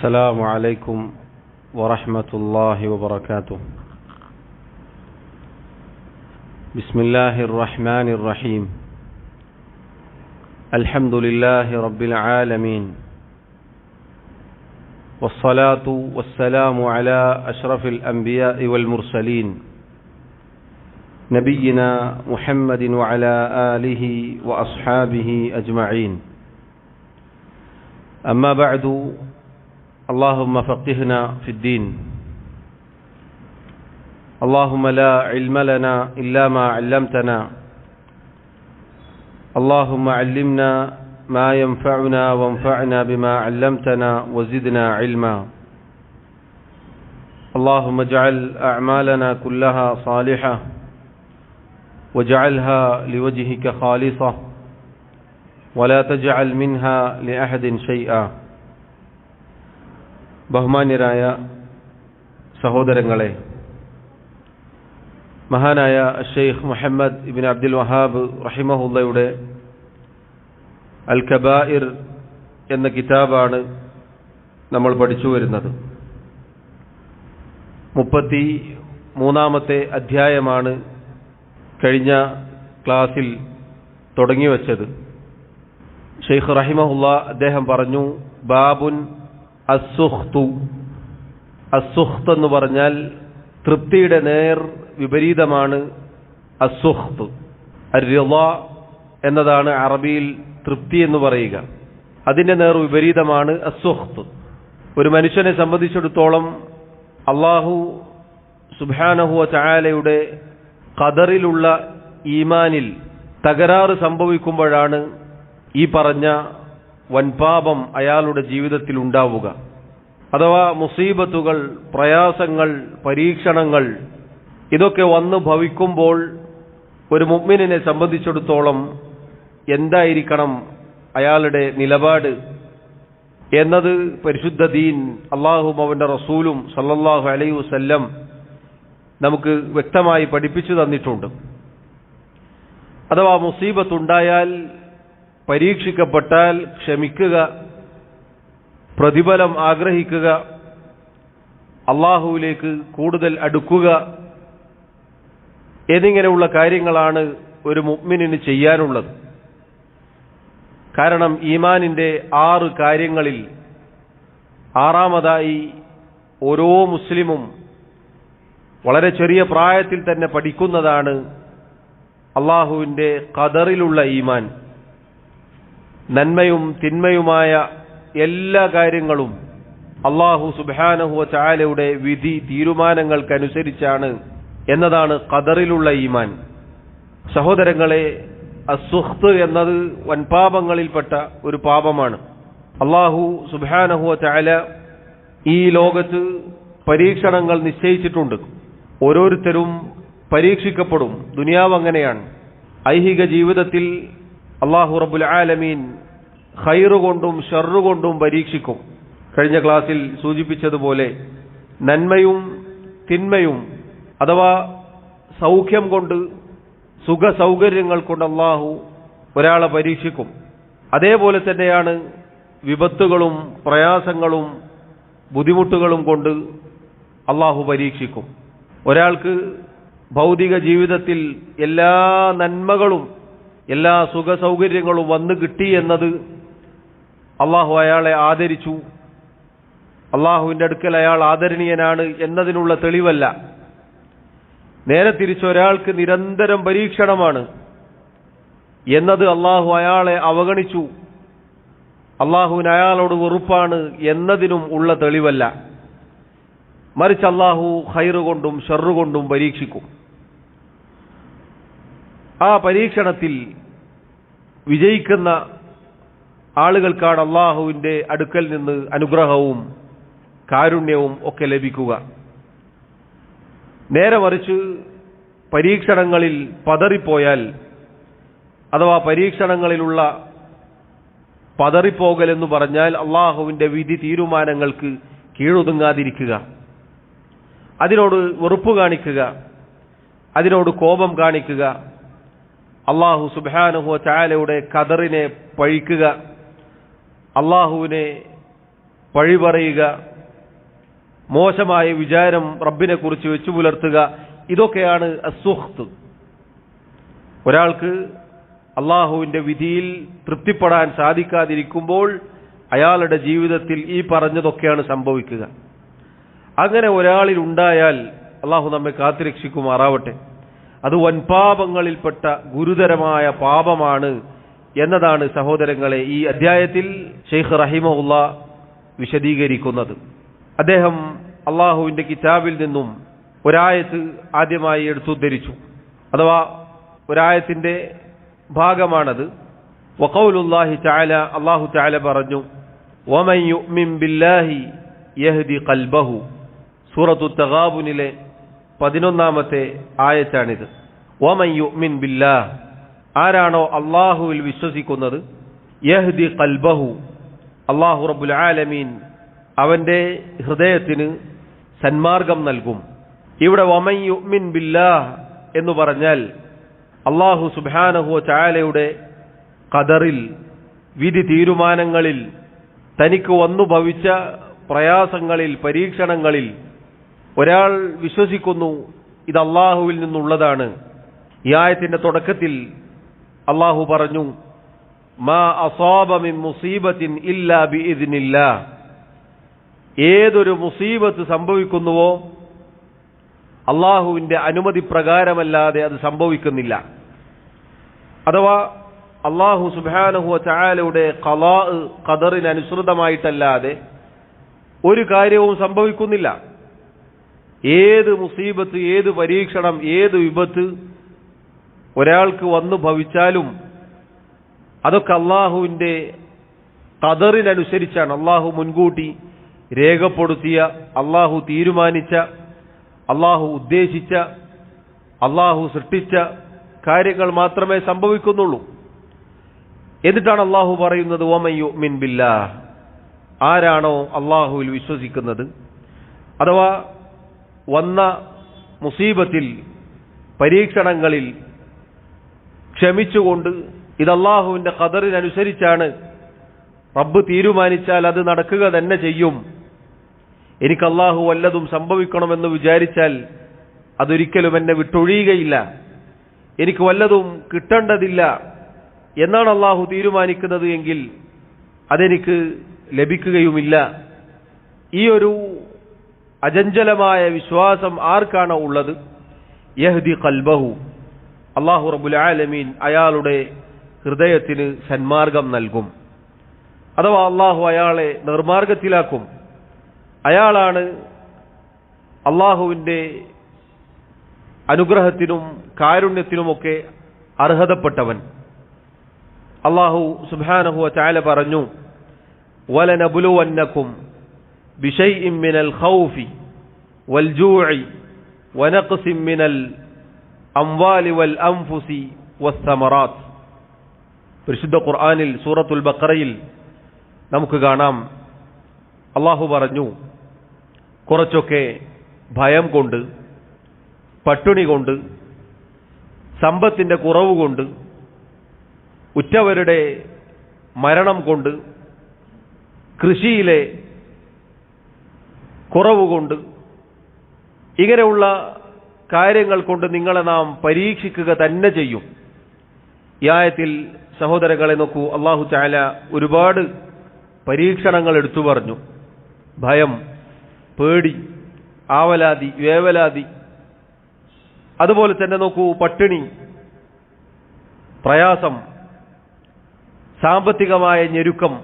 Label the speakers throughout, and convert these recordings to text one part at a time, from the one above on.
Speaker 1: السلام عليكم ورحمة الله وبركاته. بسم الله الرحمن الرحيم. الحمد لله رب العالمين، والصلاة والسلام على أشرف الأنبياء والمرسلين نبينا محمد وعلى آله وأصحابه أجمعين. أما بعد، اللهم فقهنا في الدين. اللهم لا علم لنا إلا ما علمتنا. اللهم علمنا ما ينفعنا وانفعنا بما علمتنا وزدنا علما. اللهم اجعل أعمالنا كلها صالحة واجعلها لوجهك خالصة ولا تجعل منها لأحد شيئا. ബഹുമാന്യരായ സഹോദരങ്ങളെ, മഹാനായ ഷെയ്ഖ് മുഹമ്മദ് ഇബ്നു അബ്ദുൽ വഹാബ് റഹിമഹുള്ളയുടെ അൽ കബായിർ എന്ന കിതാബാണ് നമ്മൾ പഠിച്ചു വരുന്നത്. 33-ാമത്തെ അധ്യായമാണ് കഴിഞ്ഞ ക്ലാസ്സിൽ തുടങ്ങിവെച്ചത്. ഷെയ്ഖ് റഹിമഹുള്ള അദ്ദേഹം പറഞ്ഞു, ബാബുൻ അസ്സുഖ്തു. അസ്സുഖ്ത് എന്ന് പറഞ്ഞാൽ തൃപ്തിയുടെ നേർ വിപരീതമാണ് അസ്സുഖ്ത്. അർറിള എന്നതാണ് അറബിയിൽ തൃപ്തി എന്ന് പറയുക. അതിന്റെ നേർ വിപരീതമാണ് അസ്സുഖ്ത്. ഒരു മനുഷ്യനെ സംബന്ധിച്ചിടത്തോളം അല്ലാഹു സുബ്ഹാനഹു വ തആലയുടെ ഖദറിലുള്ള ഈമാനിൽ തകരാറ് സംഭവിക്കുമ്പോഴാണ് ഈ പറഞ്ഞ വൻപാപം അയാളുടെ ജീവിതത്തിൽ ഉണ്ടാവുക. അഥവാ മുസീബത്തുകൾ, പ്രയാസങ്ങൾ, പരീക്ഷണങ്ങൾ ഇതൊക്കെ വന്നു ഭവിക്കുമ്പോൾ ഒരു മുഅ്മിനിനെ സംബന്ധിച്ചിടത്തോളം എന്തായിരിക്കണം അയാളുടെ നിലപാട് എന്നത് പരിശുദ്ധ ദീൻ അല്ലാഹുവും അവന്റെ റസൂലും സല്ലല്ലാഹു അലൈഹി വസല്ലം നമുക്ക് വ്യക്തമായി പഠിപ്പിച്ചു തന്നിട്ടുണ്ട്. അഥവാ മുസീബത്തുണ്ടായാൽ, പരീക്ഷിക്കപ്പെട്ടാൽ ക്ഷമിക്കുക, പ്രതിഫലം ആഗ്രഹിക്കുക, അല്ലാഹുവിലേക്ക് കൂടുതൽ അടുക്കുക എന്നിങ്ങനെയുള്ള കാര്യങ്ങളാണ് ഒരു മുഅ്മിനിന് ചെയ്യാനുള്ളത്. കാരണം ഈമാനിന്റെ 6 കാര്യങ്ങളിൽ 6ാമതായി ഓരോ മുസ്ലിമും വളരെ ചെറിയ പ്രായത്തിൽ തന്നെ പഠിക്കുന്നതാണ് അല്ലാഹുവിന്റെ ഖദറിലുള്ള ഈമാൻ. നന്മയും തിന്മയുമായ എല്ലാ കാര്യങ്ങളും അല്ലാഹു സുബ്ഹാനഹു വ തആലയുടെ വിധി തീരുമാനങ്ങൾക്കനുസരിച്ചാണ് എന്നതാണ് ഖദറിലുള്ള ഈമാൻ. സഹോദരങ്ങളെ, അസ്സുഖ്ത് എന്നത് വൻപാപങ്ങളിൽപ്പെട്ട ഒരു പാപമാണ്. അല്ലാഹു സുബ്ഹാനഹു വ തആല ഈ ലോകത്ത് പരീക്ഷണങ്ങൾ നിശ്ചയിച്ചിട്ടുണ്ട്. ഓരോരുത്തരും പരീക്ഷിക്കപ്പെടും. ദുനിയാവ് അങ്ങനെയാണ്. ഐഹിക ജീവിതത്തിൽ അല്ലാഹു റബ്ബുൽ ആലമീൻ ഖൈറ് കൊണ്ടും ശർറ് കൊണ്ടും പരീക്ഷിക്കും. കഴിഞ്ഞ ക്ലാസ്സിൽ സൂചിപ്പിച്ചതുപോലെ നന്മയും തിന്മയും അഥവാ സൗഖ്യം കൊണ്ട്, സുഖ സൗകര്യങ്ങൾ കൊണ്ട് അല്ലാഹു ഒരാളെ പരീക്ഷിക്കും. അതേപോലെ തന്നെയാണ് വിപത്തുകളും പ്രയാസങ്ങളും ബുദ്ധിമുട്ടുകളും കൊണ്ട് അല്ലാഹു പരീക്ഷിക്കും. ഒരാൾക്ക് ഭൗതിക ജീവിതത്തിൽ എല്ലാ നന്മകളും എല്ലാ സുഖ സൗകര്യങ്ങളും വന്നു കിട്ടി എന്നത് അല്ലാഹു അയാളെ ആദരിച്ചു, അല്ലാഹുവിന്റെ അടുക്കൽ അയാൾ ആദരണീയനാണ് എന്നതിനുള്ള തെളിവല്ല. നേരെ തിരിച്ച് ഒരാൾക്ക് നിരന്തരം പരീക്ഷണമാണ് എന്നത് അല്ലാഹു അയാളെ അവഗണിച്ചു, അല്ലാഹുവിന് അയാളോട് വെറുപ്പാണ് എന്നതിനും ഉള്ള തെളിവല്ല. മറിച്ച് അല്ലാഹു ഖൈറ് കൊണ്ടും ശർറ് കൊണ്ടും പരീക്ഷിക്കും. ആ പരീക്ഷണത്തിൽ വിജയിക്കുന്ന ആളുകൾക്കാണ് അല്ലാഹുവിന്റെ അടുക്കൽ നിന്ന് അനുഗ്രഹവും കാരുണ്യവും ഒക്കെ ലഭിക്കുക. നേരെ മറിച്ച് പരീക്ഷണങ്ങളിൽ പതറിപ്പോയാൽ, അഥവാ പരീക്ഷണങ്ങളിലുള്ള പതറിപ്പോകൽ എന്ന് പറഞ്ഞാൽ അല്ലാഹുവിന്റെ വിധി തീരുമാനങ്ങൾക്ക് കീഴൊതുങ്ങാതിരിക്കുക, അതിനോട് വെറുപ്പ് കാണിക്കുക, അതിനോട് കോപം കാണിക്കുക, അല്ലാഹു സുബ്ഹാനഹു വ തആലയുടെ ഖദറിനെ പഴിക്കുക, അല്ലാഹുവിനെ പഴി പറയുക, മോശമായ വിചാരം റബ്ബിനെ കുറിച്ച് വെച്ചു പുലർത്തുക, ഇതൊക്കെയാണ് അസ്സുഖ്ത്. ഒരാൾക്ക് അള്ളാഹുവിൻ്റെ വിധിയിൽ തൃപ്തിപ്പെടാൻ സാധിക്കാതിരിക്കുമ്പോൾ അയാളുടെ ജീവിതത്തിൽ ഈ പറഞ്ഞതൊക്കെയാണ് സംഭവിക്കുക. അങ്ങനെ ഒരാളിൽ ഉണ്ടായാൽ അള്ളാഹു നമ്മെ കാത്തുരക്ഷിക്കുമാറാവട്ടെ. അത് വൻപാപങ്ങളിൽപ്പെട്ട ഗുരുതരമായ പാപമാണ് എന്നതാണ് സഹോദരങ്ങളെ ഈ അധ്യായത്തിൽ ഷെയ്ഖ് റഹിമഹുള്ള വിശദീകരിക്കുന്നത്. അദ്ദേഹം അള്ളാഹുവിൻ്റെ കിതാബിൽ നിന്നും ഒരായത്ത് ആദ്യമായി എടുത്തുദ്ധരിച്ചു. അഥവാ ഒരായത്തിൻ്റെ ഭാഗമാണത്. വഖൗലുല്ലാഹി തആല, അല്ലാഹു തആല പറഞ്ഞു, വമൻ യുഅ്മിൻ ബില്ലാഹി യഹ്ദി ഖൽബഹു. സൂറത്തു തഗാബുനിലെ 11ാമത്തെ ആയത്താണിത്. വമൻ യുഅ്മിൻ ബില്ലാഹ്, ആരാണോ അല്ലാഹുവിൽ വിശ്വസിക്കുന്നത്, യഹ്ദി ഖൽബഹു, അല്ലാഹു റബ്ബുൽ ആലമീൻ അവന്റെ ഹൃദയത്തിന് സന്മാർഗം നൽകും. ഇവിടെ വമൻ യുഅ്മിൻ ബില്ലാഹ് എന്ന് പറഞ്ഞാൽ അല്ലാഹു സുബ്ഹാനഹു വ തആലയുടെ ഖദറിൽ, വിധി തീരുമാനങ്ങളിൽ, തനിക്ക് വന്നു ഭവിച്ച പ്രയാസങ്ങളിൽ, പരീക്ഷണങ്ങളിൽ ഒരാൾ വിശ്വസിക്കുന്നു, ഇത് അല്ലാഹുവിൽ നിന്നുള്ളതാണ്. ഈ ആയത്തിന്റെ തുടക്കത്തിൽ അല്ലാഹു പറഞ്ഞു, മാ അസാബ മിൻ മുസീബത്തിൻ ഇല്ലാ ബിഇദ്നില്ലാഹ്. ഏതൊരു മുസീബത്ത് സംഭവിക്കുന്നുവോ അള്ളാഹുവിൻ്റെ അനുമതി പ്രകാരമല്ലാതെ അത് സംഭവിക്കുന്നില്ല. അഥവാ അള്ളാഹു സുബ്ഹാനഹു വ തആലയുടെ ഖളാ ഖദറിനനുസൃതമായിട്ടല്ലാതെ ഒരു കാര്യവും സംഭവിക്കുന്നില്ല. ഏത് മുസീബത്ത്, ഏത് പരീക്ഷണം, ഏത് വിപത്ത് ഒരാൾക്ക് വന്നു ഭവിച്ചാലും അതൊക്കെ അള്ളാഹുവിൻ്റെ ഖദറിനനുസരിച്ചാണ്. അള്ളാഹു മുൻകൂട്ടി രേഖപ്പെടുത്തിയ, അള്ളാഹു തീരുമാനിച്ച, അള്ളാഹു ഉദ്ദേശിച്ച, അള്ളാഹു സൃഷ്ടിച്ച കാര്യങ്ങൾ മാത്രമേ സംഭവിക്കുന്നുള്ളൂ. എന്നിട്ടാണ് അള്ളാഹു പറയുന്നത്, വമൻ യുഅ്മിൻ ബില്ലാഹ്, ആരാണോ അള്ളാഹുവിൽ വിശ്വസിക്കുന്നത്, അഥവാ വന്ന മുസീബത്തിൽ, പരീക്ഷണങ്ങളിൽ ക്ഷമിച്ചുകൊണ്ട് ഇത് അള്ളാഹുവിൻ്റെ ഖദറിനനുസരിച്ചാണ്, റബ്ബ് തീരുമാനിച്ചാൽ അത് നടക്കുക തന്നെ ചെയ്യും, എനിക്ക് അള്ളാഹു വല്ലതും സംഭവിക്കണമെന്ന് വിചാരിച്ചാൽ അതൊരിക്കലും എന്നെ വിട്ടൊഴിയുകയില്ല, എനിക്ക് വല്ലതും കിട്ടേണ്ടതില്ല എന്നാണ് അള്ളാഹു തീരുമാനിക്കുന്നത് എങ്കിൽ അതെനിക്ക് ലഭിക്കുകയുമില്ല. ഈ ഒരു അചഞ്ചലമായ വിശ്വാസം ആർക്കാണോ ഉള്ളത്, യഹ്ദി ഖൽബഹു, അല്ലാഹു റബ്ബുൽ ആലമീൻ അയാളുടെ ഹൃദയത്തിന് സന്മാർഗം നൽകും. അഥവാ അള്ളാഹു അയാളെ നിർമാർഗത്തിലാക്കും. അയാളാണ് അള്ളാഹുവിൻ്റെ അനുഗ്രഹത്തിനും കാരുണ്യത്തിനുമൊക്കെ അർഹതപ്പെട്ടവൻ. അള്ളാഹു സുബ്ഹാനഹു വ തആല പറഞ്ഞു, വലനബ്ലുവന്നകും ബിശൈഇൻ മിനൽ ഖൗഫി വൽ ജൂഇ വനഖ്സിൻ മിനൽ അംവാലി വൽ അൻഫുസി വസ്സമറാത്ത്. പരിശുദ്ധ ഖുർആനിൽ സൂറത്തുൽ ബഖറയിൽ നമുക്ക് കാണാം, അള്ളാഹു പറഞ്ഞു, കുറച്ചൊക്കെ ഭയം കൊണ്ട്, പട്ടിണി കൊണ്ട്, സമ്പത്തിൻ്റെ കുറവ് കൊണ്ട്, ഉറ്റവരുടെ മരണം കൊണ്ട്, കൃഷിയിലെ കുറവ് കൊണ്ട്, ഇങ്ങനെയുള്ള കാര്യങ്ങൾ കൊണ്ട് നിങ്ങളെ നാം പരീക്ഷിക്കുക തന്നെ ചെയ്യും. ഈ ആയത്തിൽ സഹോദരങ്ങളെ നോക്കൂ, അല്ലാഹു തആല ഒരുപാട് പരീക്ഷണങ്ങൾ എടുത്തു പറഞ്ഞു. ഭയം, പേടി, ആവലാതി, വേവലാതി, അതുപോലെ തന്നെ നോക്കൂ പട്ടിണി, പ്രയാസം, സാമ്പത്തികമായ ഞെരുക്കം,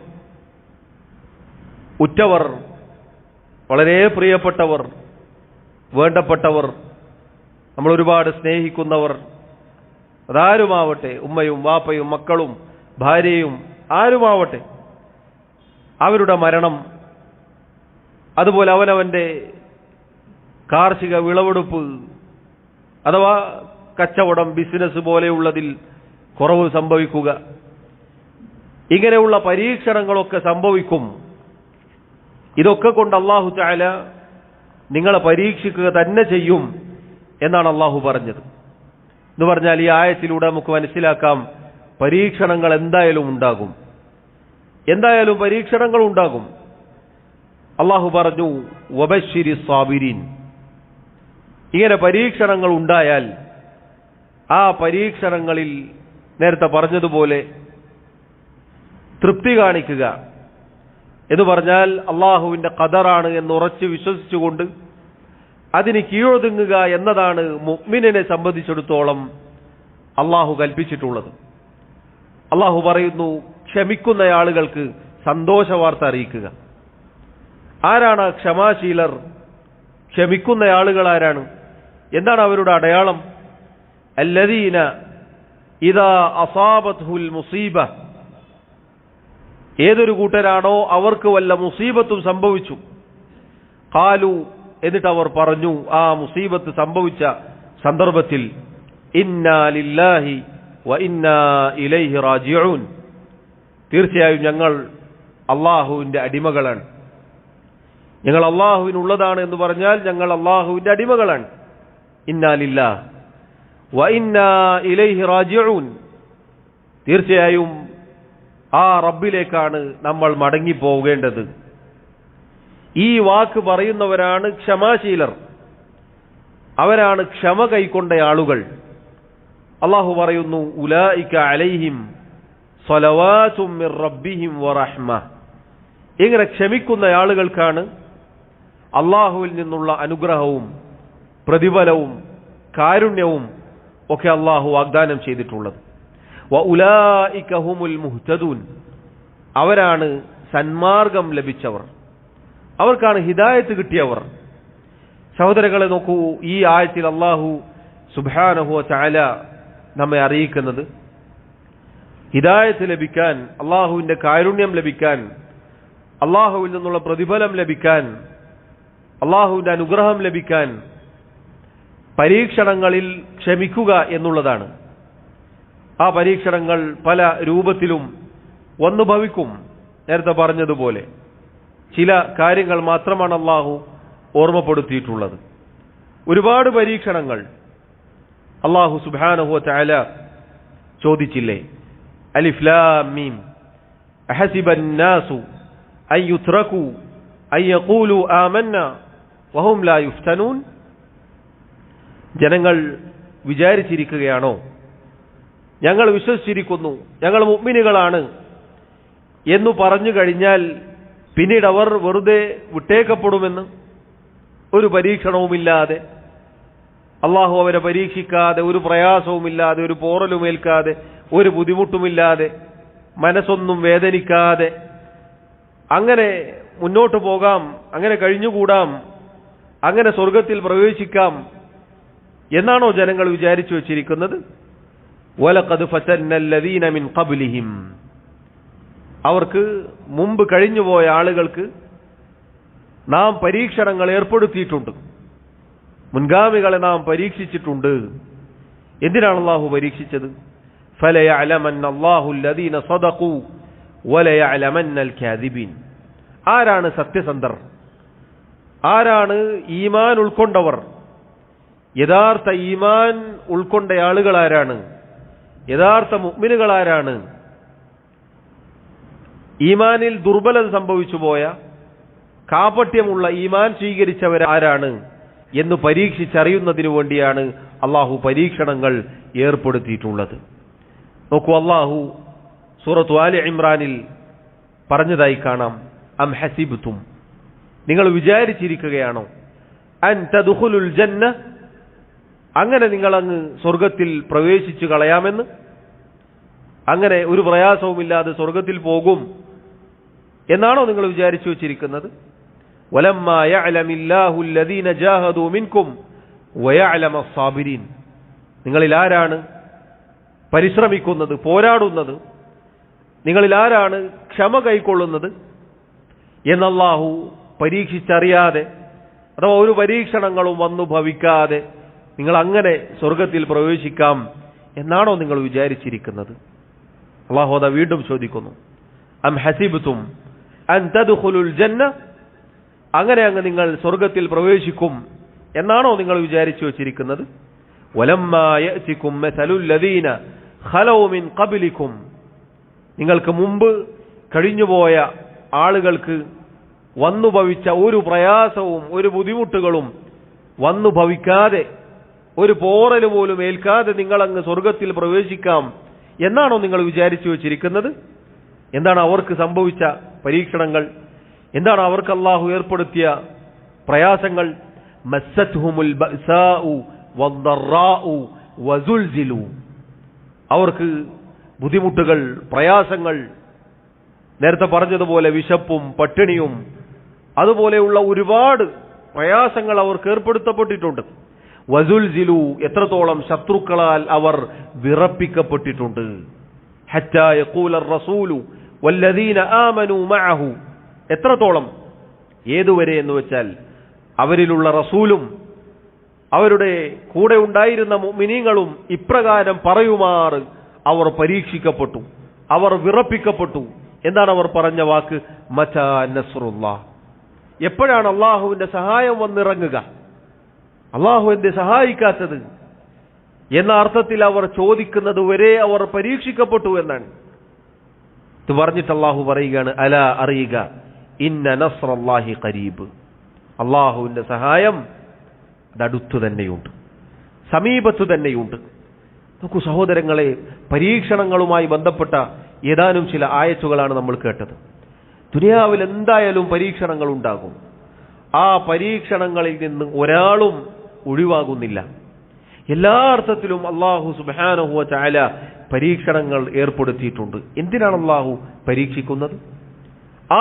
Speaker 1: ഉറ്റവർ, വളരെ പ്രിയപ്പെട്ടവർ, വേണ്ടപ്പെട്ടവർ, നമ്മൾ ഒരുപാട് സ്നേഹിക്കുന്നവർ, അതാരുമാവട്ടെ, ഉമ്മയും വാപ്പയും മക്കളും ഭാര്യയും ആരുമാവട്ടെ, അവരുടെ മരണം, അതുപോലെ അവനവൻ്റെ കാർഷിക വിളവെടുപ്പ് അഥവാ കച്ചവടം, ബിസിനസ് പോലെയുള്ളതിൽ കുറവ് സംഭവിക്കുക, ഇങ്ങനെയുള്ള പരീക്ഷണങ്ങളൊക്കെ സംഭവിക്കും. ഇതൊക്കെ കൊണ്ട് അല്ലാഹു തആല നിങ്ങളെ പരീക്ഷിക്കുക തന്നെ ചെയ്യും എന്നാണ് അല്ലാഹു പറഞ്ഞത്. എന്ന് പറഞ്ഞാൽ ഈ ആയത്തിലൂടെ നമുക്ക് മനസ്സിലാക്കാം, പരീക്ഷണങ്ങൾ എന്തായാലും ഉണ്ടാകും. എന്തായാലും പരീക്ഷണങ്ങൾ ഉണ്ടാകും. അള്ളാഹു പറഞ്ഞു വബശ്ശിരി സ്വാബിരീൻ. ഇങ്ങനെ പരീക്ഷണങ്ങൾ ഉണ്ടായാൽ ആ പരീക്ഷണങ്ങളിൽ നേരത്തെ പറഞ്ഞതുപോലെ തൃപ്തി കാണിക്കുക എന്ന് പറഞ്ഞാൽ അള്ളാഹുവിന്റെ ഖദറാണ് എന്ന് ഉറച്ചു വിശ്വസിച്ചുകൊണ്ട് അതിന് കീഴൊതുങ്ങുക എന്നതാണ് മുഅ്മിനിനെ സംബന്ധിച്ചിടത്തോളം അള്ളാഹു കൽപ്പിച്ചിട്ടുള്ളത്. അള്ളാഹു പറയുന്നു, ക്ഷമിക്കുന്ന ആളുകൾക്ക് സന്തോഷ വാർത്ത അറിയിക്കുക. ആരാണ് ക്ഷമാശീലർ? ക്ഷമിക്കുന്ന ആളുകൾ ആരാണ്? എന്താണ് അവരുടെ അടയാളം? അല്ലദീന ഇദാ അസാബത്ഹുൽ മുസീബ, ഏതൊരു കൂട്ടരാണോ അവർക്ക് വല്ല മുസീബത്തും സംഭവിച്ചു, ഖാലു, എന്നിട്ട് അവർ പറഞ്ഞു ആ മുസീബത്ത് സംഭവിച്ച സന്ദർഭത്തിൽ, ഇന്നാ ലില്ലാഹി വ ഇന്നാ ഇലൈഹി റാജിഊൻ, തീർച്ചയായും ഞങ്ങൾ അള്ളാഹുവിന്റെ അടിമകളാണ്. ഞങ്ങൾ അള്ളാഹുവിനുള്ളതാണ് എന്ന് പറഞ്ഞാൽ ഞങ്ങൾ അള്ളാഹുവിന്റെ അടിമകളാണ്. ഇന്നാ ലില്ലാഹ് വ ഇന്നാ ഇലൈഹി റാജിഊൻ, തീർച്ചയായും ആ റബ്ബിലേക്കാണ് നമ്മൾ മടങ്ങിപ്പോകേണ്ടത്. ഈ വാക്ക് പറയുന്നവരാണ് ക്ഷമാശീലർ, അവരാണ് ക്ഷമ കൈക്കൊണ്ട ആളുകൾ. അള്ളാഹു പറയുന്നു, ഉലൈക അലൈഹിം സ്വലവാതും മിർ റബ്ബിഹിം വറഹ്മ, ഇങ്ങനെ ക്ഷമിക്കുന്ന ആളുകൾക്കാണ് അള്ളാഹുവിൽ നിന്നുള്ള അനുഗ്രഹവും പ്രതിഫലവും കാരുണ്യവും ഒക്കെ അള്ളാഹു വാഗ്ദാനം ചെയ്തിട്ടുള്ളത്. വഉലൈക ഹുമുൽ മുഹ്തദൂൻ, അവരാണ് സന്മാർഗം ലഭിച്ചവർ, അവർക്കാണ് ഹിദായത്ത് കിട്ടിയവർ. സഹോദരങ്ങളെ നോക്കൂ, ഈ ആയത്തിൽ അള്ളാഹു സുബ്ഹാനഹു വ തആല നമ്മെ അറിയിക്കുന്നത് ഹിദായത്ത് ലഭിക്കാൻ, അള്ളാഹുവിന്റെ കാരുണ്യം ലഭിക്കാൻ, അള്ളാഹുവിൽ നിന്നുള്ള പ്രതിഫലം ലഭിക്കാൻ, അള്ളാഹുവിന്റെ അനുഗ്രഹം ലഭിക്കാൻ പരീക്ഷണങ്ങളിൽ ക്ഷമിക്കുക എന്നുള്ളതാണ്. ആ പരീക്ഷണങ്ങൾ പല രൂപത്തിലും വന്നു ഭവിക്കും. നേരത്തെ പറഞ്ഞതുപോലെ ചില കാര്യങ്ങൾ മാത്രമാണ് അള്ളാഹു ഓർമ്മപ്പെടുത്തിയിട്ടുള്ളത്. ഒരുപാട് പരീക്ഷണങ്ങൾ അള്ളാഹു സുബ്ഹാനഹു വ തആല ചോദിച്ചില്ലേ? അലിഫ് ലാം മീം അഹസിബൻ നാസു അൻ യുത്റകൂ അൻ യഖൂലു ആമന്നാ വഹും ലാ യുഫ്തനൂൻ, ജനങ്ങൾ വിചാരിച്ചിരിക്കുകയാണോ ഞങ്ങൾ വിശ്വസിച്ചിരിക്കുന്നു, ഞങ്ങൾ മുഅ്മിനുകളാണ് എന്നു പറഞ്ഞു കഴിഞ്ഞാൽ പിന്നീട് അവർ വെറുതെ വിട്ടേക്കപ്പെടുമെന്ന്? ഒരു പരീക്ഷണവുമില്ലാതെ, അള്ളാഹു അവരെ പരീക്ഷിക്കാതെ, ഒരു പ്രയാസവുമില്ലാതെ, ഒരു പോറലുമേൽക്കാതെ, ഒരു ബുദ്ധിമുട്ടുമില്ലാതെ, മനസ്സൊന്നും വേദനിക്കാതെ അങ്ങനെ മുന്നോട്ട് പോകാം, അങ്ങനെ കഴിഞ്ഞുകൂടാം, അങ്ങനെ സ്വർഗത്തിൽ പ്രവേശിക്കാം എന്നാണോ ജനങ്ങൾ വിചാരിച്ചു വച്ചിരിക്കുന്നത്? വലഖദ് ഫതന്നല്ലദീന മിൻ ഖബ്ലിഹിം, അവർക്ക് മുമ്പ് കഴിഞ്ഞുപോയ ആളുകൾക്ക് നാം പരീക്ഷണങ്ങൾ ഏർപ്പെടുത്തിയിട്ടുണ്ട്, മുൻഗാമികളെ നാം പരീക്ഷിച്ചിട്ടുണ്ട്. എന്തിനാണ് അള്ളാഹു പരീക്ഷിച്ചത്? ഫലയഅലമന്ന അല്ലാഹു അല്ലദീന സദഖൂ വലയഅലമന്നൽ കാദിബീൻ, ആരാണ് സത്യസന്ധർ, ആരാണ് ഈമാൻ ഉൾക്കൊണ്ടവർ, യഥാർത്ഥ ഈമാൻ ഉൾക്കൊണ്ട ആളുകൾ ആരാണ്, യഥാർത്ഥ മുഅ്മിനുകൾ ആരാണ്, ഈമാനിൽ ദുർബലത സംഭവിച്ചു പോയ കാപട്യമുള്ള ഈമാൻ സ്വീകരിച്ചവരാരാണ് എന്ന് പരീക്ഷിച്ചറിയുന്നതിനു വേണ്ടിയാണ് അള്ളാഹു പരീക്ഷണങ്ങൾ ഏർപ്പെടുത്തിയിട്ടുള്ളത്. നോക്കൂ, അള്ളാഹു സൂറത്ത് ആലി ഇമ്രാനിൽ പറഞ്ഞതായി കാണാം, അം ഹസിബ്തും, നിങ്ങൾ വിചാരിച്ചിരിക്കുകയാണോ, അൻ തദ്ഖുലുൽ ജന്ന, അങ്ങനെ നിങ്ങളങ്ങ് സ്വർഗത്തിൽ പ്രവേശിച്ചു കളയാമെന്ന്, അങ്ങനെ ഒരു പ്രയാസവുമില്ലാതെ സ്വർഗത്തിൽ പോകും എന്നാണോ നിങ്ങൾ വിചാരിച്ചു വച്ചിരിക്കുന്നത്? വലമ്മാ യഅലമില്ലാഹു അല്ലദീന ജാഹദൂ മിൻകും വയഅലമ സ്സാബിരീൻ, നിങ്ങളിൽ ആരാണ് പരിശ്രമിക്കുന്നത്, പോരാടുന്നത്, നിങ്ങളിൽ ആരാണ് ക്ഷമ കൈക്കൊള്ളുന്നത് എന്നല്ലാഹു പരീക്ഷിച്ചറിയാതെ, അഥവാ ഒരു പരീക്ഷണങ്ങളും വന്നു ഭവിക്കാതെ നിങ്ങൾ അങ്ങനെ സ്വർഗത്തിൽ പ്രവേശിക്കാം എന്നാണോ നിങ്ങൾ വിചാരിച്ചിരിക്കുന്നത്? അല്ലാഹു അതാ വീണ്ടും ചോദിക്കുന്നു, അം ഹസിബ്തും അൻ തദ്ഖുലുൽ ജന്ന, അങ്ങനെ അങ്ങ് നിങ്ങൾ സ്വർഗത്തിൽ പ്രവേശിക്കും എന്നാണോ നിങ്ങൾ വിചാരിച്ചു വച്ചിരിക്കുന്നത്? വലമ്മാ യഅതികും മസലുൽ ലദീന ഖലൗ മിൻ ഖബ്ലികും, നിങ്ങൾക്ക് മുമ്പ് കഴിഞ്ഞുപോയ ആളുകൾക്ക് വന്നു ഭവിച്ച ഒരു പ്രയാസവും ഒരു ബുദ്ധിമുട്ടുകളും വന്നു ഭവിക്കാതെ ഒരു പോറൽ പോലും ഏൽക്കാതെ നിങ്ങളങ്ങ് സ്വർഗത്തിൽ പ്രവേശിക്കാം എന്നാണോ നിങ്ങൾ വിചാരിച്ചു വെച്ചിരിക്കുന്നത്? എന്താണ് അവർക്ക് സംഭവിച്ച പരീക്ഷണങ്ങൾ? എന്താണ് അവർക്ക് അല്ലാഹു ഏർപ്പെടുത്തിയ പ്രയാസങ്ങൾ? മസ്സത്ഹുമുൽ ബഅസാഉ വദ്ദറാഉ വസുൽസിലു. അവർക്ക് ബുദ്ധിമുട്ടുകൾ, പ്രയാസങ്ങൾ, നേരത്തെ പറഞ്ഞതുപോലെ വിശപ്പും പട്ടിണിയും അതുപോലെയുള്ള ഒരുപാട് പ്രയാസങ്ങൾ അവർക്ക് ഏർപ്പെടുത്തപ്പെട്ടിട്ടുണ്ട്. വസുൽസിലു, എത്രത്തോളം ശത്രുക്കളാൽ അവർ വിറപ്പിക്കപ്പെട്ടിട്ടുണ്ട്. ഹത്താ യഖൂല റസൂലു വല്ലദീന ആമനൂ മഅഹു, എത്രത്തോളം, ഏതുവരെ എന്ന് വെച്ചാൽ അവരിലുള്ള റസൂലും അവരുടെ കൂടെ ഉണ്ടായിരുന്ന മുഅ്മിനീങ്ങളും ഇപ്രകാരം പറയുമാറ് അവർ പരീക്ഷിക്കപ്പെട്ടു, അവർ വിറപ്പിക്കപ്പെട്ടു. എന്താണ് അവർ പറഞ്ഞ വാക്ക്? മതാ നസ്റുല്ലാഹ്, എപ്പോഴാണ് അള്ളാഹുവിന്റെ സഹായം വന്നിറങ്ങുക? അള്ളാഹു എന്നെ സഹായിക്കാത്തത് എന്ന അർത്ഥത്തിൽ അവർ ചോദിക്കുന്നത് വരെ അവർ പരീക്ഷിക്കപ്പെട്ടു എന്നാണ്. ഇത് പറഞ്ഞിട്ട് അള്ളാഹു പറയുകയാണ്, അലാ അറിയുക, ഇന്ന നസ്റല്ലാഹി ഖരീബ്, അള്ളാഹുവിന്റെ സഹായം അതടുത്തു തന്നെയുണ്ട്, സമീപത്തു തന്നെയുണ്ട്. നോക്കൂ സഹോദരങ്ങളെ, പരീക്ഷണങ്ങളുമായി ബന്ധപ്പെട്ട ഏതാനും ചില ആയത്തുകളാണ് നമ്മൾ കേട്ടത്. ദുനിയാവിൽ എന്തായാലും പരീക്ഷണങ്ങൾ ഉണ്ടാകും. ആ പരീക്ഷണങ്ങളിൽ നിന്ന് ഒരാളും ഒഴിവാകുന്നില്ല. എല്ലാ അർത്ഥത്തിലും അല്ലാഹു സുബ്ഹാനഹു വ തആല പരീക്ഷണങ്ങൾ ഏർപ്പെടുത്തിയിട്ടുണ്ട്. എന്തിനാണ് അല്ലാഹു പരീക്ഷിക്കുന്നത്?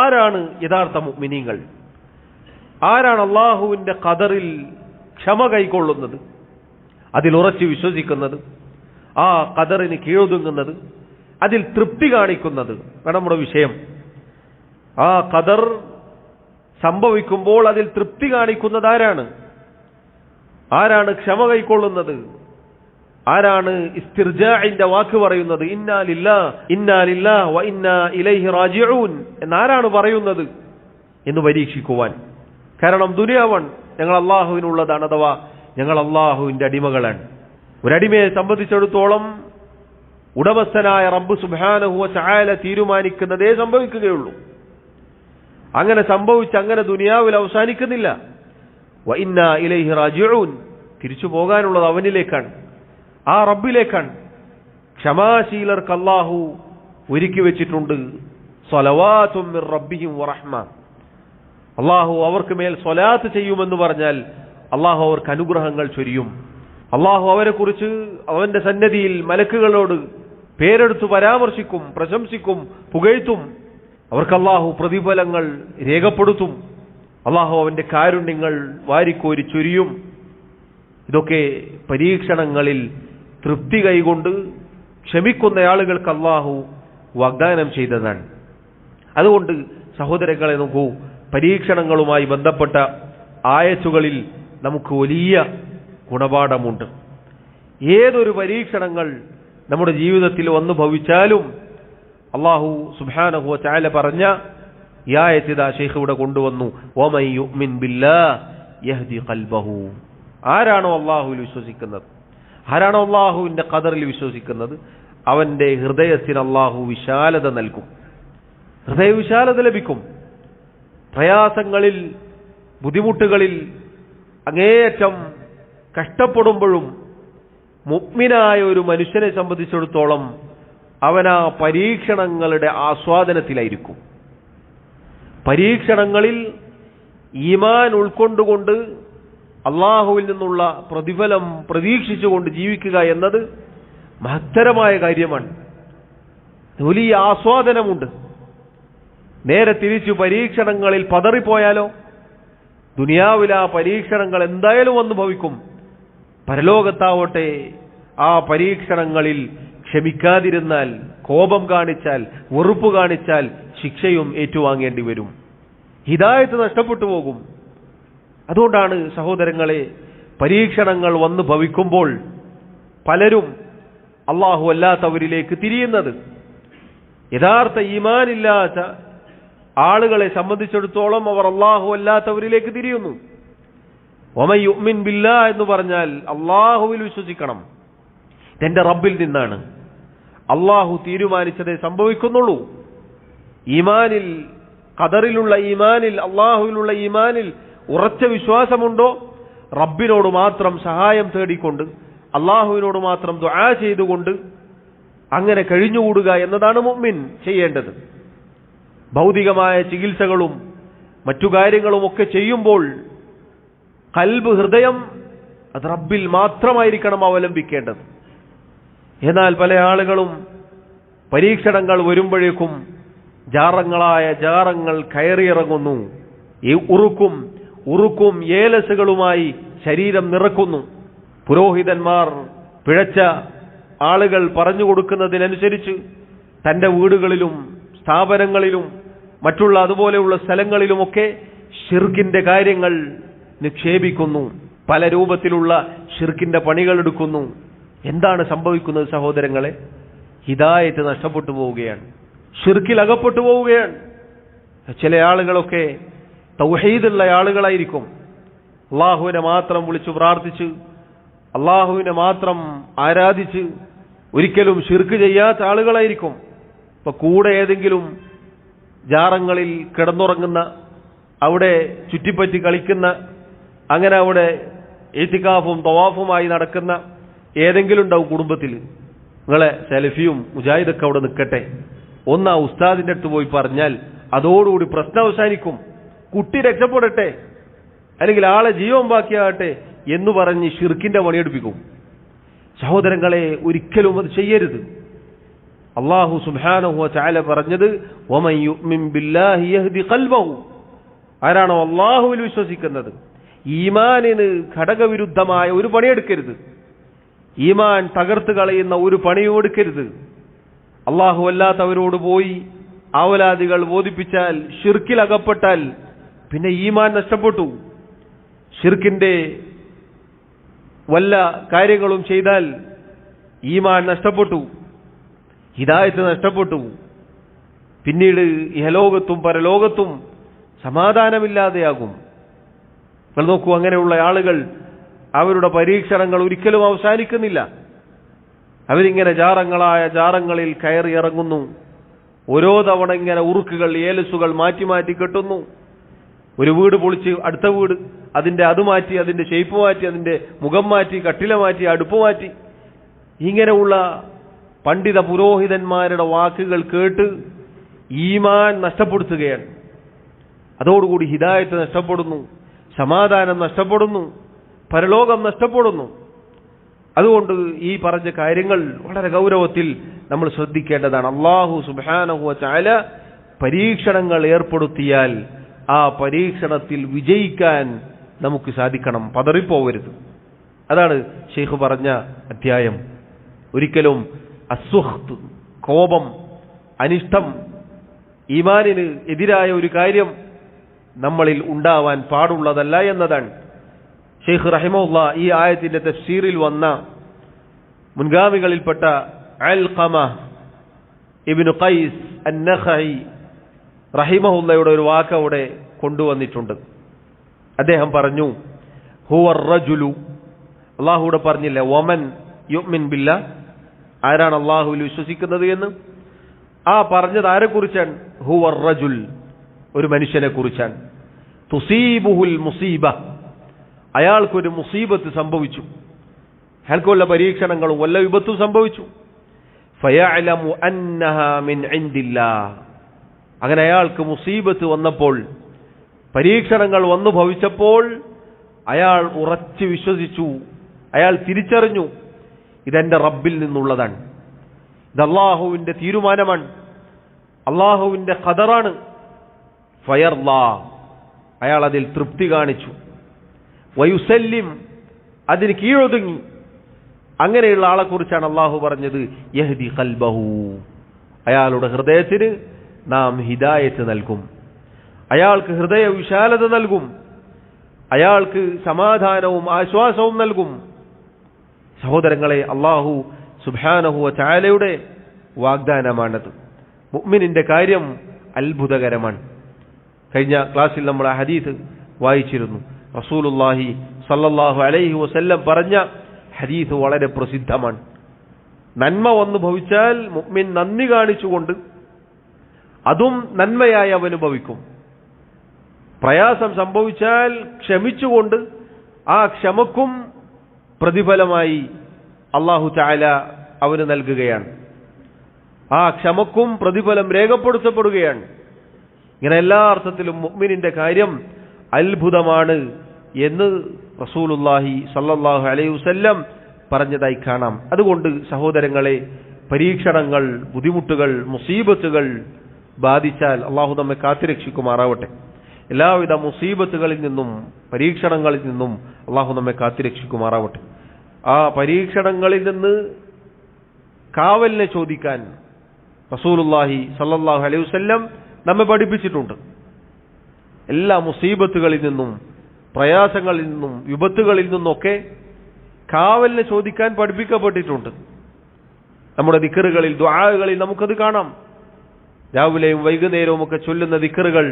Speaker 1: ആരാണ് യഥാർത്ഥ മുഅ്മിനീങ്ങൾ? ആരാണ് അല്ലാഹുവിന്റെ ഖദറിൽ ക്ഷമ കൈക്കൊള്ളുന്നത്, അതിൽ ഉറച്ചു വിശ്വസിക്കുന്നത്, ആ ഖദറിന് കീഴൊതുങ്ങുന്നത്, അതിൽ തൃപ്തി കാണിക്കുന്നത്? നമ്മുടെ വിഷയം, ആ ഖദർ സംഭവിക്കുമ്പോൾ അതിൽ തൃപ്തി കാണിക്കുന്നത് ആരാണ്? ആരാണ് ക്ഷമ കൈക്കൊള്ളുന്നത്? ആരാണ് ഇസ്തിർജാഇന്റെ വാക്ക് പറയുന്നത്? ഇന്നാ ലില്ലാഹി വ ഇന്നാ ഇലൈഹി റാജിഊൻ എന്നാരാണ് പറയുന്നത് എന്ന് പരീക്ഷിക്കുവാൻ. കാരണം ദുനിയാവൻ ഞങ്ങൾ അള്ളാഹുവിനുള്ളതാണ്, അഥവാ ഞങ്ങൾ അള്ളാഹുവിന്റെ അടിമകളാണ്. ഒരടിമയെ സംബന്ധിച്ചിടത്തോളം ഉടമസ്ഥനായ റബ്ബ് സുബ്ഹാനഹു വ തആല തീരുമാനിക്കുന്നതേ സംഭവിക്കുകയുള്ളൂ. അങ്ങനെ സംഭവിച്ച് അങ്ങനെ ദുനിയാവിൽ അവസാനിക്കുന്നില്ല. വ ഇന്നാ ഇലൈഹി റാജിഊൻ, തിരിച്ചു പോകാനുള്ളത് അവനിലേക്കാണ്, ആ റബ്ബിലേക്കാണ്. ക്ഷമാശീലർക്ക് അല്ലാഹു ഒരുക്കി വെച്ചിട്ടുണ്ട് സ്വലവാതും മിർ റബ്ബിഹിം വറഹ്മ. അല്ലാഹു അവർക്ക് മേൽ സ്വലാത്ത് ചെയ്യുമെന്ന് പറഞ്ഞാൽ അല്ലാഹു അവർക്ക് അനുഗ്രഹങ്ങൾ ചൊരിയും. അല്ലാഹു അവരെ കുറിച്ച് അവന്റെ സന്നിധിയിൽ മലക്കുകളോട് പേരെടുത്ത് പരാമർശിക്കും, പ്രശംസിക്കും, പുകഴ്ത്തും. അവർക്ക് അല്ലാഹു പ്രതിഫലങ്ങൾ രേഖപ്പെടുത്തും. അല്ലാഹു അവന്റെ കാരുണ്യങ്ങൾ വാരിക്കോരി ചൊരിയും. ഇതൊക്കെ പരീക്ഷണങ്ങളിൽ തൃപ്തി കൈകൊണ്ട് ക്ഷമിക്കുന്ന ആളുകൾക്ക് അല്ലാഹു വാഗ്ദാനം ചെയ്തതാണ്. അതുകൊണ്ട് സഹോദരങ്ങളെ നോക്കൂ, പരീക്ഷണങ്ങളുമായി ബന്ധപ്പെട്ട ആയത്തുകളിൽ നമുക്ക് വലിയ ഗുണപാഠമുണ്ട്. ഏതൊരു പരീക്ഷണങ്ങൾ നമ്മുടെ ജീവിതത്തിൽ വന്നു ഭവിച്ചാലും അല്ലാഹു സുബ്ഹാനഹു വ തആല പറഞ്ഞ ഈ ആയത്ത് ഇതാ ശൈഖ് ഇവിടെ കൊണ്ടുവന്നു. വമൻ യുഅ്മിൻ ബില്ലാഹ് യഹ്ദി ഖൽബഹു. ആരാണോ അല്ലാഹുവിൽ വിശ്വസിക്കുന്നത്, ആരാണോ അല്ലാഹുവിന്റെ ഖദറിൽ വിശ്വസിക്കുന്നത്, അവന്റെ ഹൃദയത്തിന് അല്ലാഹു വിശാലത നൽകും, ഹൃദയവിശാലത ലഭിക്കും. പ്രയാസങ്ങളിൽ, ബുദ്ധിമുട്ടുകളിൽ അങ്ങേയറ്റം കഷ്ടപ്പെടുമ്പോഴും മുഅ്മിനായ ഒരു മനുഷ്യനെ സംബന്ധിച്ചിടത്തോളം അവൻ ആ പരീക്ഷണങ്ങളുടെ ആസ്വാദനത്തിലായിരിക്കും. പരീക്ഷണങ്ങളിൽ ഈമാൻ ഉൾക്കൊണ്ടുകൊണ്ട് അള്ളാഹുവിൽ നിന്നുള്ള പ്രതിഫലം പ്രതീക്ഷിച്ചുകൊണ്ട് ജീവിക്കുക എന്നത് മഹത്തരമായ കാര്യമാണ്. വലിയ ആസ്വാദനമുണ്ട്. നേരെ തിരിച്ചു പരീക്ഷണങ്ങളിൽ പതറിപ്പോയാലോ? ദുനിയാവിൽ ആ പരീക്ഷണങ്ങൾ എന്തായാലും വന്നു ഭവിക്കും. പരലോകത്താവട്ടെ ആ പരീക്ഷണങ്ങളിൽ ക്ഷമിക്കാതിരുന്നാൽ, കോപം കാണിച്ചാൽ, വെറുപ്പ് കാണിച്ചാൽ ശിക്ഷയും ഏറ്റുവാങ്ങേണ്ടി വരും. ഹിദായത്ത് നഷ്ടപ്പെട്ടു പോകും. അതുകൊണ്ടാണ് സഹോദരങ്ങളെ, പരീക്ഷണങ്ങൾ വന്നു ഭവിക്കുമ്പോൾ പലരും അല്ലാഹു അല്ലാത്തവരിലേക്ക് തിരിയുന്നത്. യഥാർത്ഥ ഈമാനില്ലാത്ത ആളുകളെ സംബന്ധിച്ചിടത്തോളം അവർ അല്ലാഹു അല്ലാത്തവരിലേക്ക് തിരിയുന്നു. വമൻ യുഅ്മിൻ ബില്ലാഹ് എന്ന് പറഞ്ഞാൽ അല്ലാഹുവിൽ വിശ്വസിക്കണം. ഇതെന്റെ റബ്ബിൽ നിന്നാണ്, അല്ലാഹു തീരുമാനിച്ചതേ സംഭവിക്കുന്നുള്ളൂ. ഈമാനിൽ ഖദറിലുള്ള ഈമാനിൽ, അള്ളാഹുവിലുള്ള ഈമാനിൽ ഉറച്ച വിശ്വാസമുണ്ടോ, റബ്ബിനോട് മാത്രം സഹായം തേടിക്കൊണ്ട് അള്ളാഹുവിനോട് മാത്രം ദുആ ചെയ്തുകൊണ്ട് അങ്ങനെ കഴിഞ്ഞുകൂടുക എന്നതാണ് മുഅ്മിൻ ചെയ്യേണ്ടത്. ഭൗതികമായ ചികിത്സകളും മറ്റു കാര്യങ്ങളുമൊക്കെ ചെയ്യുമ്പോൾ ഖൽബ്, ഹൃദയം അത് റബ്ബിൽ മാത്രമായിരിക്കണം അവലംബിക്കേണ്ടത്. എന്നാൽ പല ആളുകളും പരീക്ഷണങ്ങൾ വരുമ്പോഴേക്കും ജാറങ്ങളായ ജാറങ്ങൾ കയറിയിറങ്ങുന്നു. ഈ ഉറുക്കും ഏലസുകളുമായി ശരീരം നിറക്കുന്നു. പുരോഹിതന്മാർ പിഴച്ച ആളുകൾ പറഞ്ഞു കൊടുക്കുന്നതിനനുസരിച്ച് തൻ്റെ വീടുകളിലും സ്ഥാപനങ്ങളിലും മറ്റുള്ള അതുപോലെയുള്ള സ്ഥലങ്ങളിലുമൊക്കെ ഷിർക്കിന്റെ കാര്യങ്ങൾ നിക്ഷേപിക്കുന്നു. പല രൂപത്തിലുള്ള ഷിർക്കിന്റെ പണികൾ എടുക്കുന്നു. എന്താണ് സംഭവിക്കുന്നത് സഹോദരങ്ങളെ? ഹിദായത്ത് നഷ്ടപ്പെട്ടു പോവുകയാണ്, ഷിർക്കിൽ അകപ്പെട്ടു പോവുകയാണ്. ചില ആളുകളൊക്കെ തൗഹീദുള്ള ആളുകളായിരിക്കും, അള്ളാഹുവിനെ മാത്രം വിളിച്ചു പ്രാർത്ഥിച്ച് അള്ളാഹുവിനെ മാത്രം ആരാധിച്ച് ഒരിക്കലും ഷിർക്ക് ചെയ്യാത്ത ആളുകളായിരിക്കും. ഇപ്പൊ കൂടെ ഏതെങ്കിലും ജാറങ്ങളിൽ കിടന്നുറങ്ങുന്ന, അവിടെ ചുറ്റിപ്പറ്റി കളിക്കുന്ന, അങ്ങനെ അവിടെ ഇത്തികാഫും തവാഫുമായി നടക്കുന്ന ഏതെങ്കിലും ഉണ്ടാവും കുടുംബത്തിൽ. നിങ്ങളെ സെൽഫിയും മുജാഹിദൊക്കെ അവിടെ നിൽക്കട്ടെ, ഒന്ന് ആ ഉസ്താദിന്റെ അടുത്ത് പോയി പറഞ്ഞാൽ അതോടുകൂടി പ്രശ്നം അവസാനിക്കും, കുട്ടി രക്ഷപ്പെടട്ടെ, അല്ലെങ്കിൽ ആളെ ജീവൻ ബാക്കിയാകട്ടെ എന്ന് പറഞ്ഞ് ഷിർക്കിന്റെ പണിയെടുപ്പിക്കും. സഹോദരങ്ങളെ, ഒരിക്കലും അത് ചെയ്യരുത്. അല്ലാഹു സുബ്ഹാനഹു വ തആല പറഞ്ഞത് വമൻ യുഅ്മിൻ ബില്ലാഹി യഹ്ദി ഖൽബഹു, ആരാണോ അല്ലാഹുവിൽ വിശ്വസിക്കുന്നത് ഈമാനിന് ഘടകവിരുദ്ധമായ ഒരു പണിയെടുക്കരുത്, ഈമാൻ തകർത്ത് കളയുന്ന ഒരു പണിയും എടുക്കരുത്. അല്ലാഹു അല്ലാത്തവരോട് പോയി ആവലാദികൾ ബോധിപ്പിച്ചാൽ, ഷിർക്കിൽ അകപ്പെട്ടാൽ പിന്നെ ഈമാൻ നഷ്ടപ്പെട്ടു. ഷിർക്കിന്റെ വല്ല കാര്യങ്ങളും ചെയ്താൽ ഈമാൻ നഷ്ടപ്പെട്ടു, ഹിദായത്ത് നഷ്ടപ്പെട്ടു. പിന്നീട് ഇഹലോകത്തും പരലോകത്തും സമാധാനമില്ലാതെയാകും. നിങ്ങൾ നോക്കൂ, അങ്ങനെയുള്ള ആളുകൾ അവരുടെ പരീക്ഷണങ്ങൾ ഒരിക്കലും അവസാനിക്കുന്നില്ല. അവരിങ്ങനെ ജാറങ്ങളായ ജാറങ്ങളിൽ കയറി ഇറങ്ങുന്നു. ഓരോ തവണ ഇങ്ങനെ ഉറുക്കുകൾ, ഏലസുകൾ മാറ്റി മാറ്റി കെട്ടുന്നു. ഒരു വീട് പൊളിച്ച് അടുത്ത വീട്, അതിന്റെ അത് മാറ്റി, അതിന്റെ ഷേപ്പ് മാറ്റി, അതിന്റെ മുഖം മാറ്റി, കട്ടില മാറ്റി, അടുപ്പ് മാറ്റി. ഇങ്ങനെയുള്ള പണ്ഡിത പുരോഹിതന്മാരുടെ വാക്കുകൾ കേട്ട് ഈമാൻ നഷ്ടപ്പെടുത്തുകയാണ്. അതോടുകൂടി ഹിദായത്ത് നഷ്ടപ്പെടുന്നു, സമാധാനം നഷ്ടപ്പെടുന്നു, പരലോകം നഷ്ടപ്പെടുന്നു. അതുകൊണ്ട് ഈ പറഞ്ഞ കാര്യങ്ങൾ വളരെ ഗൗരവത്തിൽ നമ്മൾ ശ്രദ്ധിക്കേണ്ടതാണ്. അല്ലാഹു സുബ്ഹാനഹു വ തആല പരീക്ഷണങ്ങൾ ഏർപ്പെടുത്തിയാൽ ആ പരീക്ഷണത്തിൽ വിജയിക്കാൻ നമുക്ക് സാധിക്കണം, പതറിപ്പോവരുത്. അതാണ് ഷെയ്ഖ് പറഞ്ഞ അധ്യായം. ഒരിക്കലും അസ്സുഖ്ത്, കോപം, അനിഷ്ടം, ഈമാനിന് എതിരായ ഒരു കാര്യം നമ്മളിൽ ഉണ്ടാവാൻ പാടുള്ളതല്ല എന്നതാണ്. ഷെയ്ഖ് റഹിമഹുല്ലാ ഈ ആയത്തിന്റെ തഫ്സീറിൽ വന്ന മുൻഗാമികളിൽപ്പെട്ട അൽഖമ ഇബ്നു ഖൈസ് അൻ-നഖഈ റഹിമഹുല്ലയുടെ ഒരു വാക്ക് അവിടെ കൊണ്ടുവന്നിട്ടുണ്ട്. അദ്ദേഹം പറഞ്ഞു, ഹുവർ റജുലു, അള്ളാഹുവിടെ പറഞ്ഞില്ല വമൻ യുഅ്മിൻ ബില്ലാഹ്, ആരാണ് അള്ളാഹുവിൽ വിശ്വസിക്കുന്നത് എന്ന്. ആ പറഞ്ഞത് ആരെക്കുറിച്ചാണ്? ഹുവർ റജുൽ, ഒരു മനുഷ്യനെ കുറിച്ചാണ്. തുസീബുഹുൽ മുസീബ, അയാൾക്കൊരു മുസീബത്ത് സംഭവിച്ചു, അയാൾക്ക് വല്ല പരീക്ഷണങ്ങളും വല്ല വിപത്തും സംഭവിച്ചു. ഫയഅലമു അന്നഹാ മിൻ ഇൻദില്ലാഹ്, അങ്ങനെ അയാൾക്ക് മുസീബത്ത് വന്നപ്പോൾ, പരീക്ഷണങ്ങൾ വന്നു ഭവിച്ചപ്പോൾ അയാൾ ഉറച്ചു വിശ്വസിച്ചു, അയാൾ തിരിച്ചറിഞ്ഞു ഇതെന്റെ റബ്ബിൽ നിന്നുള്ളതാണ്, ഇത് അള്ളാഹുവിന്റെ തീരുമാനമാണ്, അള്ളാഹുവിന്റെ ഖദറാണ്. ഫയർലാ, അയാൾ അതിൽ തൃപ്തി കാണിച്ചു. വയുസല്ലിം, അതിന് കീഴൊതുങ്ങി. അങ്ങനെയുള്ള ആളെക്കുറിച്ചാണ് അള്ളാഹു പറഞ്ഞത് യഹ്ദി ഖൽബഹു, അയാളുടെ ഹൃദയത്തിന് നാം ഹിദായത്ത് നൽകും, അയാൾക്ക് ഹൃദയ വിശാലത നൽകും, അയാൾക്ക് സമാധാനവും ആശ്വാസവും നൽകും. സഹോദരങ്ങളെ, അല്ലാഹു സുബ്ഹാനഹു വ തആലയുടെ വാഗ്ദാനമാണത്. മുഅ്മിനിന്റെ കാര്യം അത്ഭുതകരമാണ്. കഴിഞ്ഞ ക്ലാസ്സിൽ നമ്മൾ ആ ഹദീസ് വായിച്ചിരുന്നു. റസൂലുള്ളാഹി സ്വല്ലല്ലാഹു അലൈഹി വസല്ലം പറഞ്ഞ ഹദീസ് വളരെ പ്രസിദ്ധമാണ്. നന്മ വന്നു ഭവിച്ചാൽ മുഅ്മിൻ നന്ദി കാണിച്ചുകൊണ്ട് അതും നന്മയായി അവൻ ഭവിക്കും. പ്രയാസം സംഭവിച്ചാൽ ക്ഷമിച്ചുകൊണ്ട് ആ ക്ഷമക്കും പ്രതിഫലമായി അല്ലാഹു തആല അവന് നൽകുകയാണ്. ആ ക്ഷമക്കും പ്രതിഫലം രേഖപ്പെടുത്തപ്പെടുകയാണ്. ഇങ്ങനെ എല്ലാ അർത്ഥത്തിലും മുഅ്മിനിന്റെ കാര്യം അത്ഭുതമാണ് എന്ന് റസൂലുള്ളാഹി സ്വല്ലല്ലാഹു അലൈഹി വസല്ലം പറഞ്ഞതായി കാണാം. അതുകൊണ്ട് സഹോദരങ്ങളെ, പരീക്ഷണങ്ങൾ, ബുദ്ധിമുട്ടുകൾ, മുസീബത്തുകൾ ബാധിച്ചാൽ അള്ളാഹു നമ്മെ കാത്തുരക്ഷിക്കുമാറാവട്ടെ. എല്ലാവിധ മുസീബത്തുകളിൽ നിന്നും പരീക്ഷണങ്ങളിൽ നിന്നും അള്ളാഹു നമ്മെ കാത്തുരക്ഷിക്കുമാറാവട്ടെ. ആ പരീക്ഷണങ്ങളിൽ നിന്ന് കാവലിനെ ചോദിക്കാൻ റസൂലുള്ളാഹി സ്വല്ലല്ലാഹു അലൈഹി വസല്ലം നമ്മെ പഠിപ്പിച്ചിട്ടുണ്ട്. എല്ലാ മുസീബത്തുകളിൽ നിന്നും പ്രയാസങ്ങളിൽ നിന്നും വിപത്തുകളിൽ നിന്നൊക്കെ കാവലിനെ ചോദിക്കാൻ പഠിപ്പിക്കപ്പെട്ടിട്ടുണ്ട്. നമ്മുടെ ദിക്റുകളിൽ, ദുആകളിൽ നമുക്കത് കാണാം. രാവിലെയും വൈകുന്നേരവും ഒക്കെ ചൊല്ലുന്ന ദിക്റുകൾ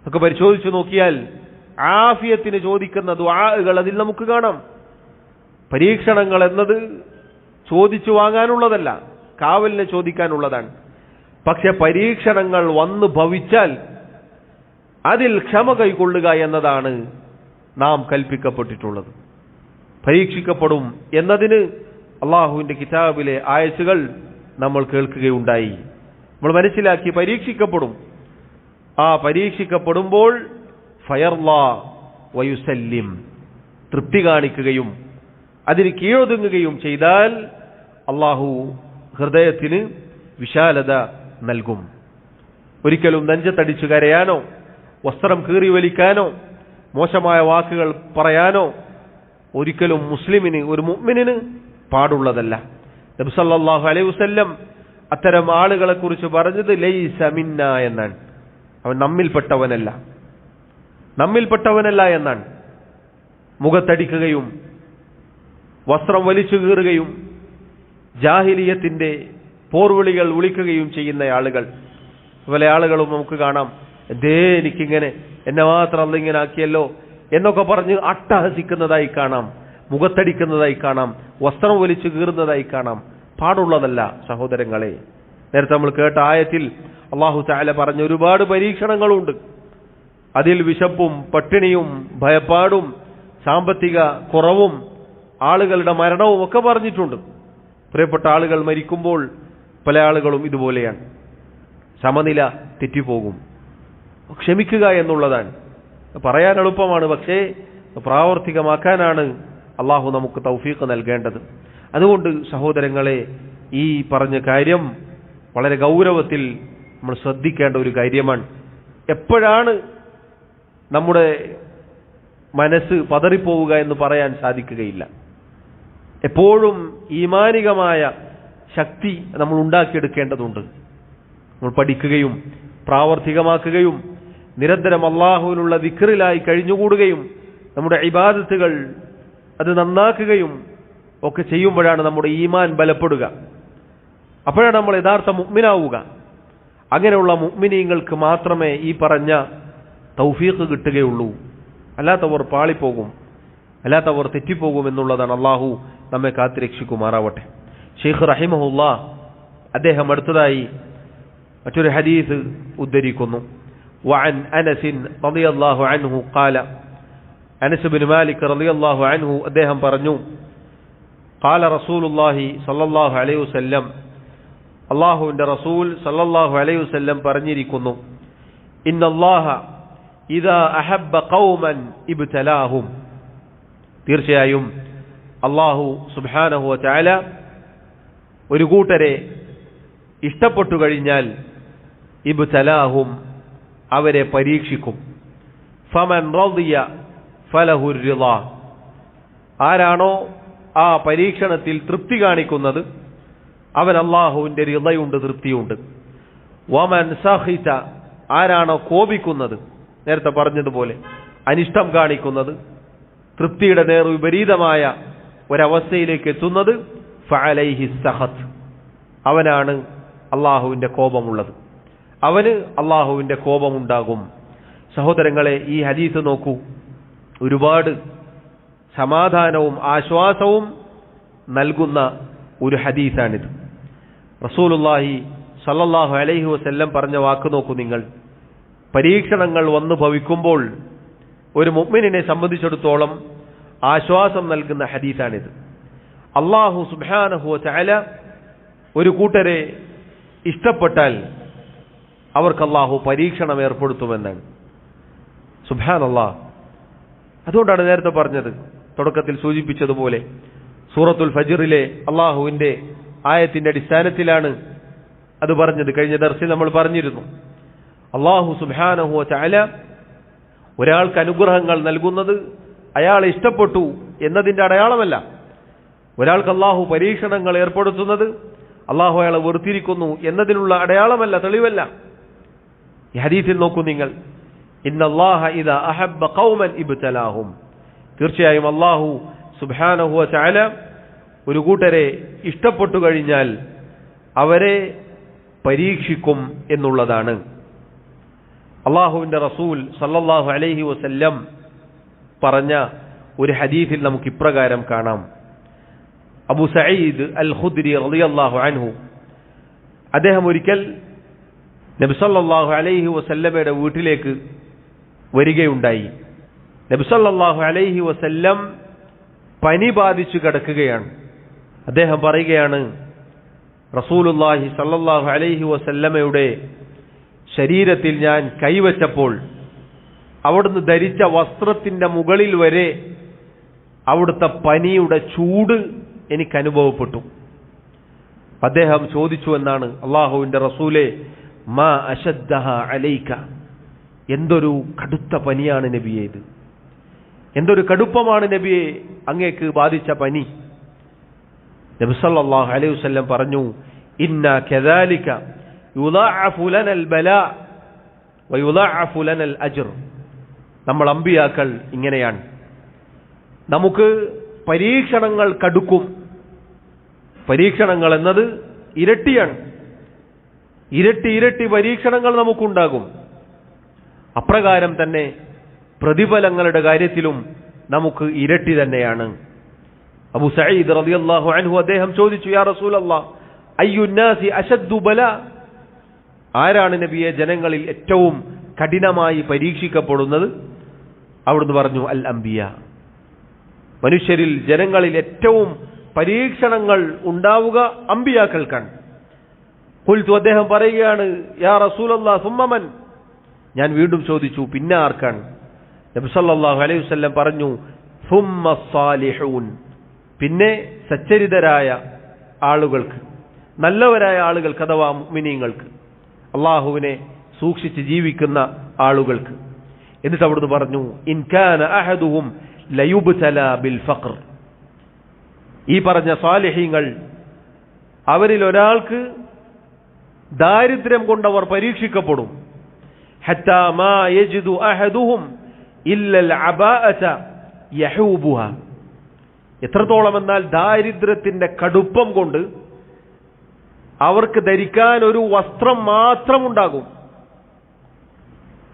Speaker 1: ഒക്കെ പരിശോധിച്ചു നോക്കിയാൽ ആഫിയത്തിന് ചോദിക്കുന്ന ദുആകൾ അതിൽ നമുക്ക് കാണാം. പരീക്ഷണങ്ങൾ എന്നത് ചോദിച്ചു വാങ്ങാനുള്ളതല്ല, കാവലിനെ ചോദിക്കാനുള്ളതാണ്. പക്ഷെ പരീക്ഷണങ്ങൾ വന്നു ഭവിച്ചാൽ അതിൽ ക്ഷമ കൈക്കൊള്ളുക എന്നതാണ് നാം കൽപ്പിക്കപ്പെട്ടിട്ടുള്ളത്. പരീക്ഷിക്കപ്പെടും എന്നതിന് അള്ളാഹുവിന്റെ കിതാബിലെ ആയത്തുകൾ നമ്മൾ കേൾക്കുകയുണ്ടായി. നമ്മൾ മനസ്സിലാക്കി പരീക്ഷിക്കപ്പെടും. ആ പരീക്ഷിക്കപ്പെടുമ്പോൾ ഫയർലാ വയുസല്ലിം, തൃപ്തി കാണിക്കുകയും അതിന് കീഴൊതുങ്ങുകയും ചെയ്താൽ അള്ളാഹു ഹൃദയത്തിന് വിശാലത നൽകും. ഒരിക്കലും നെഞ്ചത്തടിച്ചു കരയാനോ വസ്ത്രം കീറി വലിക്കാനോ മോശമായ വാക്കുകൾ പറയാനോ ഒരിക്കലും മുസ്ലിമിന്, ഒരു മുഅ്മിനിന് പാടുള്ളതല്ല. നബി സല്ലല്ലാഹു അലൈഹി വസല്ലം അത്തരം ആളുകളെ കുറിച്ച് പറഞ്ഞത് ലൈസ മിന്നാ എന്നാണ്. അവൻ നമ്മിൽപ്പെട്ടവനല്ല എന്നാണ്. മുഖത്തടിക്കുകയും വസ്ത്രം വലിച്ചു കീറുകയും ജാഹിലിയത്തിന്റെ പോർവിളികൾ വിളിക്കുകയും ചെയ്യുന്ന ആളുകൾ, പല ആളുകളും നമുക്ക് കാണാം. എനിക്കിങ്ങനെ, എന്നെ മാത്രം അല്ല ഇങ്ങനെ ആക്കിയല്ലോ എന്നൊക്കെ പറഞ്ഞ് അട്ടഹസിക്കുന്നതായി കാണാം, മുഖത്തടിക്കുന്നതായി കാണാം, വസ്ത്രം വലിച്ചു കീറുന്നതായി കാണാം. പാടുള്ളതല്ല സഹോദരങ്ങളെ. നേരത്തെ നമ്മൾ കേട്ട ആയത്തിൽ അല്ലാഹു തആല പറഞ്ഞ ഒരുപാട് പരീക്ഷണങ്ങളുണ്ട്. അതിൽ വിശപ്പും പട്ടിണിയും ഭയപ്പാടും സാമ്പത്തിക കുറവും ആളുകളുടെ മരണവും ഒക്കെ പറഞ്ഞിട്ടുണ്ട്. പ്രിയപ്പെട്ട ആളുകൾ മരിക്കുമ്പോൾ പല ആളുകളും ഇതുപോലെയാണ്. സമനില തെറ്റിപ്പോകും. ക്ഷമിക്കുക എന്നുള്ളതാണ്. പറയാൻ എളുപ്പമാണ്, പക്ഷേ പ്രാവർത്തികമാക്കാനാണ് അള്ളാഹു നമുക്ക് തൗഫീഖ് നൽകേണ്ടത്. അതുകൊണ്ട് സഹോദരങ്ങളെ, ഈ പറഞ്ഞ കാര്യം വളരെ ഗൗരവത്തിൽ നമ്മൾ ശ്രദ്ധിക്കേണ്ട ഒരു കാര്യമാണ്. എപ്പോഴാണ് നമ്മുടെ മനസ്സ് പതറിപ്പോവുക എന്ന് പറയാൻ സാധിക്കുകയില്ല. എപ്പോഴും ഈമാനികമായ ശക്തി നമ്മൾ ഉണ്ടാക്കിയെടുക്കേണ്ടതുണ്ട്. നമ്മൾ പഠിക്കുകയും പ്രാവർത്തികമാക്കുകയും നിരന്തരം അള്ളാഹുവിനുള്ള ദിക്റിലായി കഴിഞ്ഞുകൂടുകയും നമ്മുടെ ഇബാദത്തുകൾ അത് നന്നാക്കുകയും ഒക്കെ ചെയ്യുമ്പോഴാണ് നമ്മുടെ ഈമാൻ ബലപ്പെടുക. അപ്പോഴാണ് നമ്മൾ യഥാർത്ഥ മുഅ്മിനാവുക. അങ്ങനെയുള്ള മുഅ്മിനീങ്ങൾക്ക് മാത്രമേ ഈ പറഞ്ഞ തൗഫീഖ് കിട്ടുകയുള്ളൂ. അല്ലാത്തവർ പാളിപ്പോകും, അല്ലാത്തവർ തെറ്റിപ്പോകും എന്നുള്ളതാണ്. അള്ളാഹു നമ്മെ കാത്തുരക്ഷിക്കുമാറാവട്ടെ. ഷെയ്ഖ് റഹിമഹുല്ലാഹ് അദ്ദേഹം അടുത്തതായി മറ്റൊരു ഹദീസ് ഉദ്ധരിക്കുന്നു. വഅൻ അനസ് റളിയല്ലാഹു അൻഹു ഖാല, അനസ് ബിൻ മാലിക് റളിയല്ലാഹു അൻഹു അദ്ദേഹം പറഞ്ഞു, ഖാല റസൂലുള്ളാഹി സ്വല്ലല്ലാഹു അലൈഹി വസല്ലം, അല്ലാഹുവിന്റെ റസൂൽ സ്വല്ലല്ലാഹു അലൈഹി വസല്ലം പറഞ്ഞിരിക്കുന്നു, ഇന്നല്ലാഹ ഇദാ അഹബ്ബ ഖൗമൻ ഇബ്തലാഹും, തീർച്ചയായും അല്ലാഹു സുബ്ഹാനഹു വ തആല ഒരു കൂട്ടരെ ഇഷ്ടപ്പെട്ടു കഴിഞ്ഞാൽ ഇബ്തലാഹും, അവരെ പരീക്ഷിക്കും. ഫമൻ റളിയ ഫലഹു റിളാ, ആരാണോ ആ പരീക്ഷണത്തിൽ തൃപ്തി കാണിക്കുന്നത് അവൻ അല്ലാഹുവിന്റെ റിളയുണ്ട്, തൃപ്തിയുണ്ട്. വമൻ സഖിത, ആരാണോ കോപിക്കുന്നത്, നേരത്തെ പറഞ്ഞതുപോലെ അനിഷ്ടം കാണിക്കുന്നത്, തൃപ്തിയുടെ നേർ വിപരീതമായ ഒരവസ്ഥയിലേക്ക് എത്തുന്നത്, ഫഅലൈഹി സഖത്ത്, അവനാണ് അള്ളാഹുവിന്റെ കോപമുള്ളത്, അവന് അള്ളാഹുവിന്റെ കോപമുണ്ടാകും. സഹോദരങ്ങളെ, ഈ ഹദീസ് നോക്കൂ, ഒരുപാട് സമാധാനവും ആശ്വാസവും നൽകുന്ന ഒരു ഹദീസാണിത്. റസൂലുള്ളാഹി സല്ലല്ലാഹു അലൈഹി വസല്ലം പറഞ്ഞ വാക്ക് നോക്കൂ നിങ്ങൾ. പരീക്ഷണങ്ങൾ വന്നു ഭവിക്കുമ്പോൾ ഒരു മുഅ്മിനിനെ സംബന്ധിച്ചിടത്തോളം ആശ്വാസം നൽകുന്ന ഹദീസാണിത്. അല്ലാഹു സുബ്ഹാനഹു വ തആല ഒരു കൂട്ടരെ ഇഷ്ടപ്പെട്ടാൽ അവർക്ക് അല്ലാഹു പരീക്ഷണം ഏർപ്പെടുത്തുമെന്നാണ്. സുബ്ഹാനല്ലാഹ്. അതുകൊണ്ടാണ് നേരത്തെ പറഞ്ഞത്, തുടക്കത്തിൽ സൂചിപ്പിച്ചതുപോലെ സൂറത്തുൽ ഫജ്റിലെ അല്ലാഹുവിന്റെ ആയത്തിന്റെ അടിസ്ഥാനത്തിലാണ് അത് പറഞ്ഞത്. കഴിഞ്ഞ ദർസിൽ നമ്മൾ പറഞ്ഞിരുന്നു, അല്ലാഹു സുബ്ഹാനഹു വ തആല ഒരാൾക്ക് അനുഗ്രഹങ്ങൾ നൽകുന്നത് അയാളെ ഇഷ്ടപ്പെട്ടു എന്നതിന്റെ അടയാളമല്ല. ഒരാൾക്ക് അല്ലാഹു പരീക്ഷണങ്ങൾ ഏർപ്പെടുത്തുന്നത് അല്ലാഹു അയാളെ വെറുത്തിരിക്കുന്നു എന്നതിനുള്ള അടയാളമല്ല, തെളിവല്ല. ഈ ഹദീസിൽ നോക്കൂ നിങ്ങൾ, ഇന്നല്ലാഹ ഇദാ അഹബ്ബ ഖൗമൻ ഇബ്തലാഹും. തീർച്ചയായും അല്ലാഹു സുബ്ഹാനഹു വ തആല ഒരു കൂട്ടരെ ഇഷ്ടപ്പെട്ടു കഴിഞ്ഞാൽ അവരെ പരീക്ഷിക്കും എന്നുള്ളതാണ്. അല്ലാഹുവിന്റെ റസൂൽ സല്ലല്ലാഹു അലൈഹി വസല്ലം പറഞ്ഞ ഒരു ഹദീസിൽ നമുക്ക് ഇപ്രകാരം കാണാം. അബൂ സഈദ് അൽ ഖുദ്രി റളിയല്ലാഹു അൻഹു അദ്ദേഹം ഒരിക്കൽ നബി സല്ലല്ലാഹു അലൈഹി വസല്ലമയുടെ വീട്ടിലേക്ക് വരികയുണ്ടായി. നബി സല്ലല്ലാഹു അലൈഹി വസല്ലം പനി ബാധിച്ചു കിടക്കുകയാണ്. അദ്ദേഹം പറയുകയാണ്, റസൂലുള്ളാഹി സല്ലല്ലാഹു അലൈഹി വസല്ലമയുടെ ശരീരത്തിൽ ഞാൻ കൈവച്ചപ്പോൾ അവിടുന്ന് ധരിച്ച വസ്ത്രത്തിന്റെ മുകളിൽ വരെ അവിടുത്തെ പനിയുടെ ചൂട് എനിക്ക് അനുഭവപ്പെട്ടു. അദ്ദേഹം ചോദിച്ചു എന്നാണ്, അല്ലാഹുവിന്റെ റസൂലേ, മാ അശദ്ദഹ അലൈക, എന്തൊരു കടുത്ത പനിയാണ് നബിയേ ഇത്, എന്തൊരു കടുപ്പമാണ് നബിയെ അങ്ങേക്ക് ബാധിച്ച പനി. നബി സല്ലല്ലാഹു അലൈഹി വസല്ലം പറഞ്ഞു, ഇന്നാ കദാലിക യുളഅഫു ലനൽ ബലാ വയുളഅഫു ലനൽ അജ്ർ. നമ്മൾ അമ്പിയാക്കൾ ഇങ്ങനെയാണ്, നമുക്ക് പരീക്ഷണങ്ങൾ കടുക്കും. പരീക്ഷണങ്ങൾ എന്നത് ഇരട്ടിയാണ്, ഇരട്ടി ഇരട്ടി പരീക്ഷണങ്ങൾ നമുക്കുണ്ടാകും. അപ്രകാരം തന്നെ പ്രതിഫലങ്ങളുടെ കാര്യത്തിലും നമുക്ക് ഇരട്ടി തന്നെയാണ്. അബൂ സഈദ് റളിയല്ലാഹു അൻഹു അദ്ദേഹം ചോദിച്ചു, യാ റസൂലല്ലാഹ്, അയ്യുന്നാസി അശദ്ദു ബലാ, ആരാണ് നബിയെ ജനങ്ങളിൽ ഏറ്റവും കഠിനമായി പരീക്ഷിക്കപ്പെടുന്നത്? അവിടുന്ന് പറഞ്ഞു, അൽ അംബിയ, മനുഷ്യരിൽ ജനങ്ങളിൽ ഏറ്റവും പരീക്ഷണങ്ങൾ ഉണ്ടാവുക അമ്പിയാക്കൾക്കാണ്. ഖുൽതു, അദ്ദേഹം പറയുകയാണ്, യാ റസൂലല്ലാഹ് സുമ്മമൻ, ഞാൻ വീണ്ടും ചോദിച്ചു, പിന്നെ ആർക്കാണ്? നബി സല്ലല്ലാഹു അലൈഹി വസല്ലം പറഞ്ഞു, സുമ്മ സ്സാലിഹൂൻ, പിന്നെ സച്ചരിതരായ ആളുകൾക്ക്, നല്ലവരായ ആളുകൾക്ക്, അഥവാ മുഅ്മിനീങ്ങൾക്ക്, അള്ളാഹുവിനെ സൂക്ഷിച്ച് ജീവിക്കുന്ന ആളുകൾക്ക്. എന്നിട്ട് അവിടുന്ന് പറഞ്ഞു, ഇൻ കാന അഹദുഹും ലയുബ്തലാ ബിൽ ഫഖർ, ഈ പറഞ്ഞ സാലിഹീങ്ങൾ അവരിൽ ഒരാൾക്ക് ദാരിദ്ര്യം കൊണ്ടവർ പരീക്ഷിക്കപ്പെടും. ഹത്താ മാ യജിദു അഹദുഹും ഇല്ലൽ അബാഅത യഹൂബുഹ, എത്രത്തോളം എന്നാൽ ദാരിദ്ര്യത്തിന്റെ കടുപ്പം കൊണ്ട് അവർക്ക് ധരിക്കാൻ ഒരു വസ്ത്രം മാത്രമുണ്ടാകും,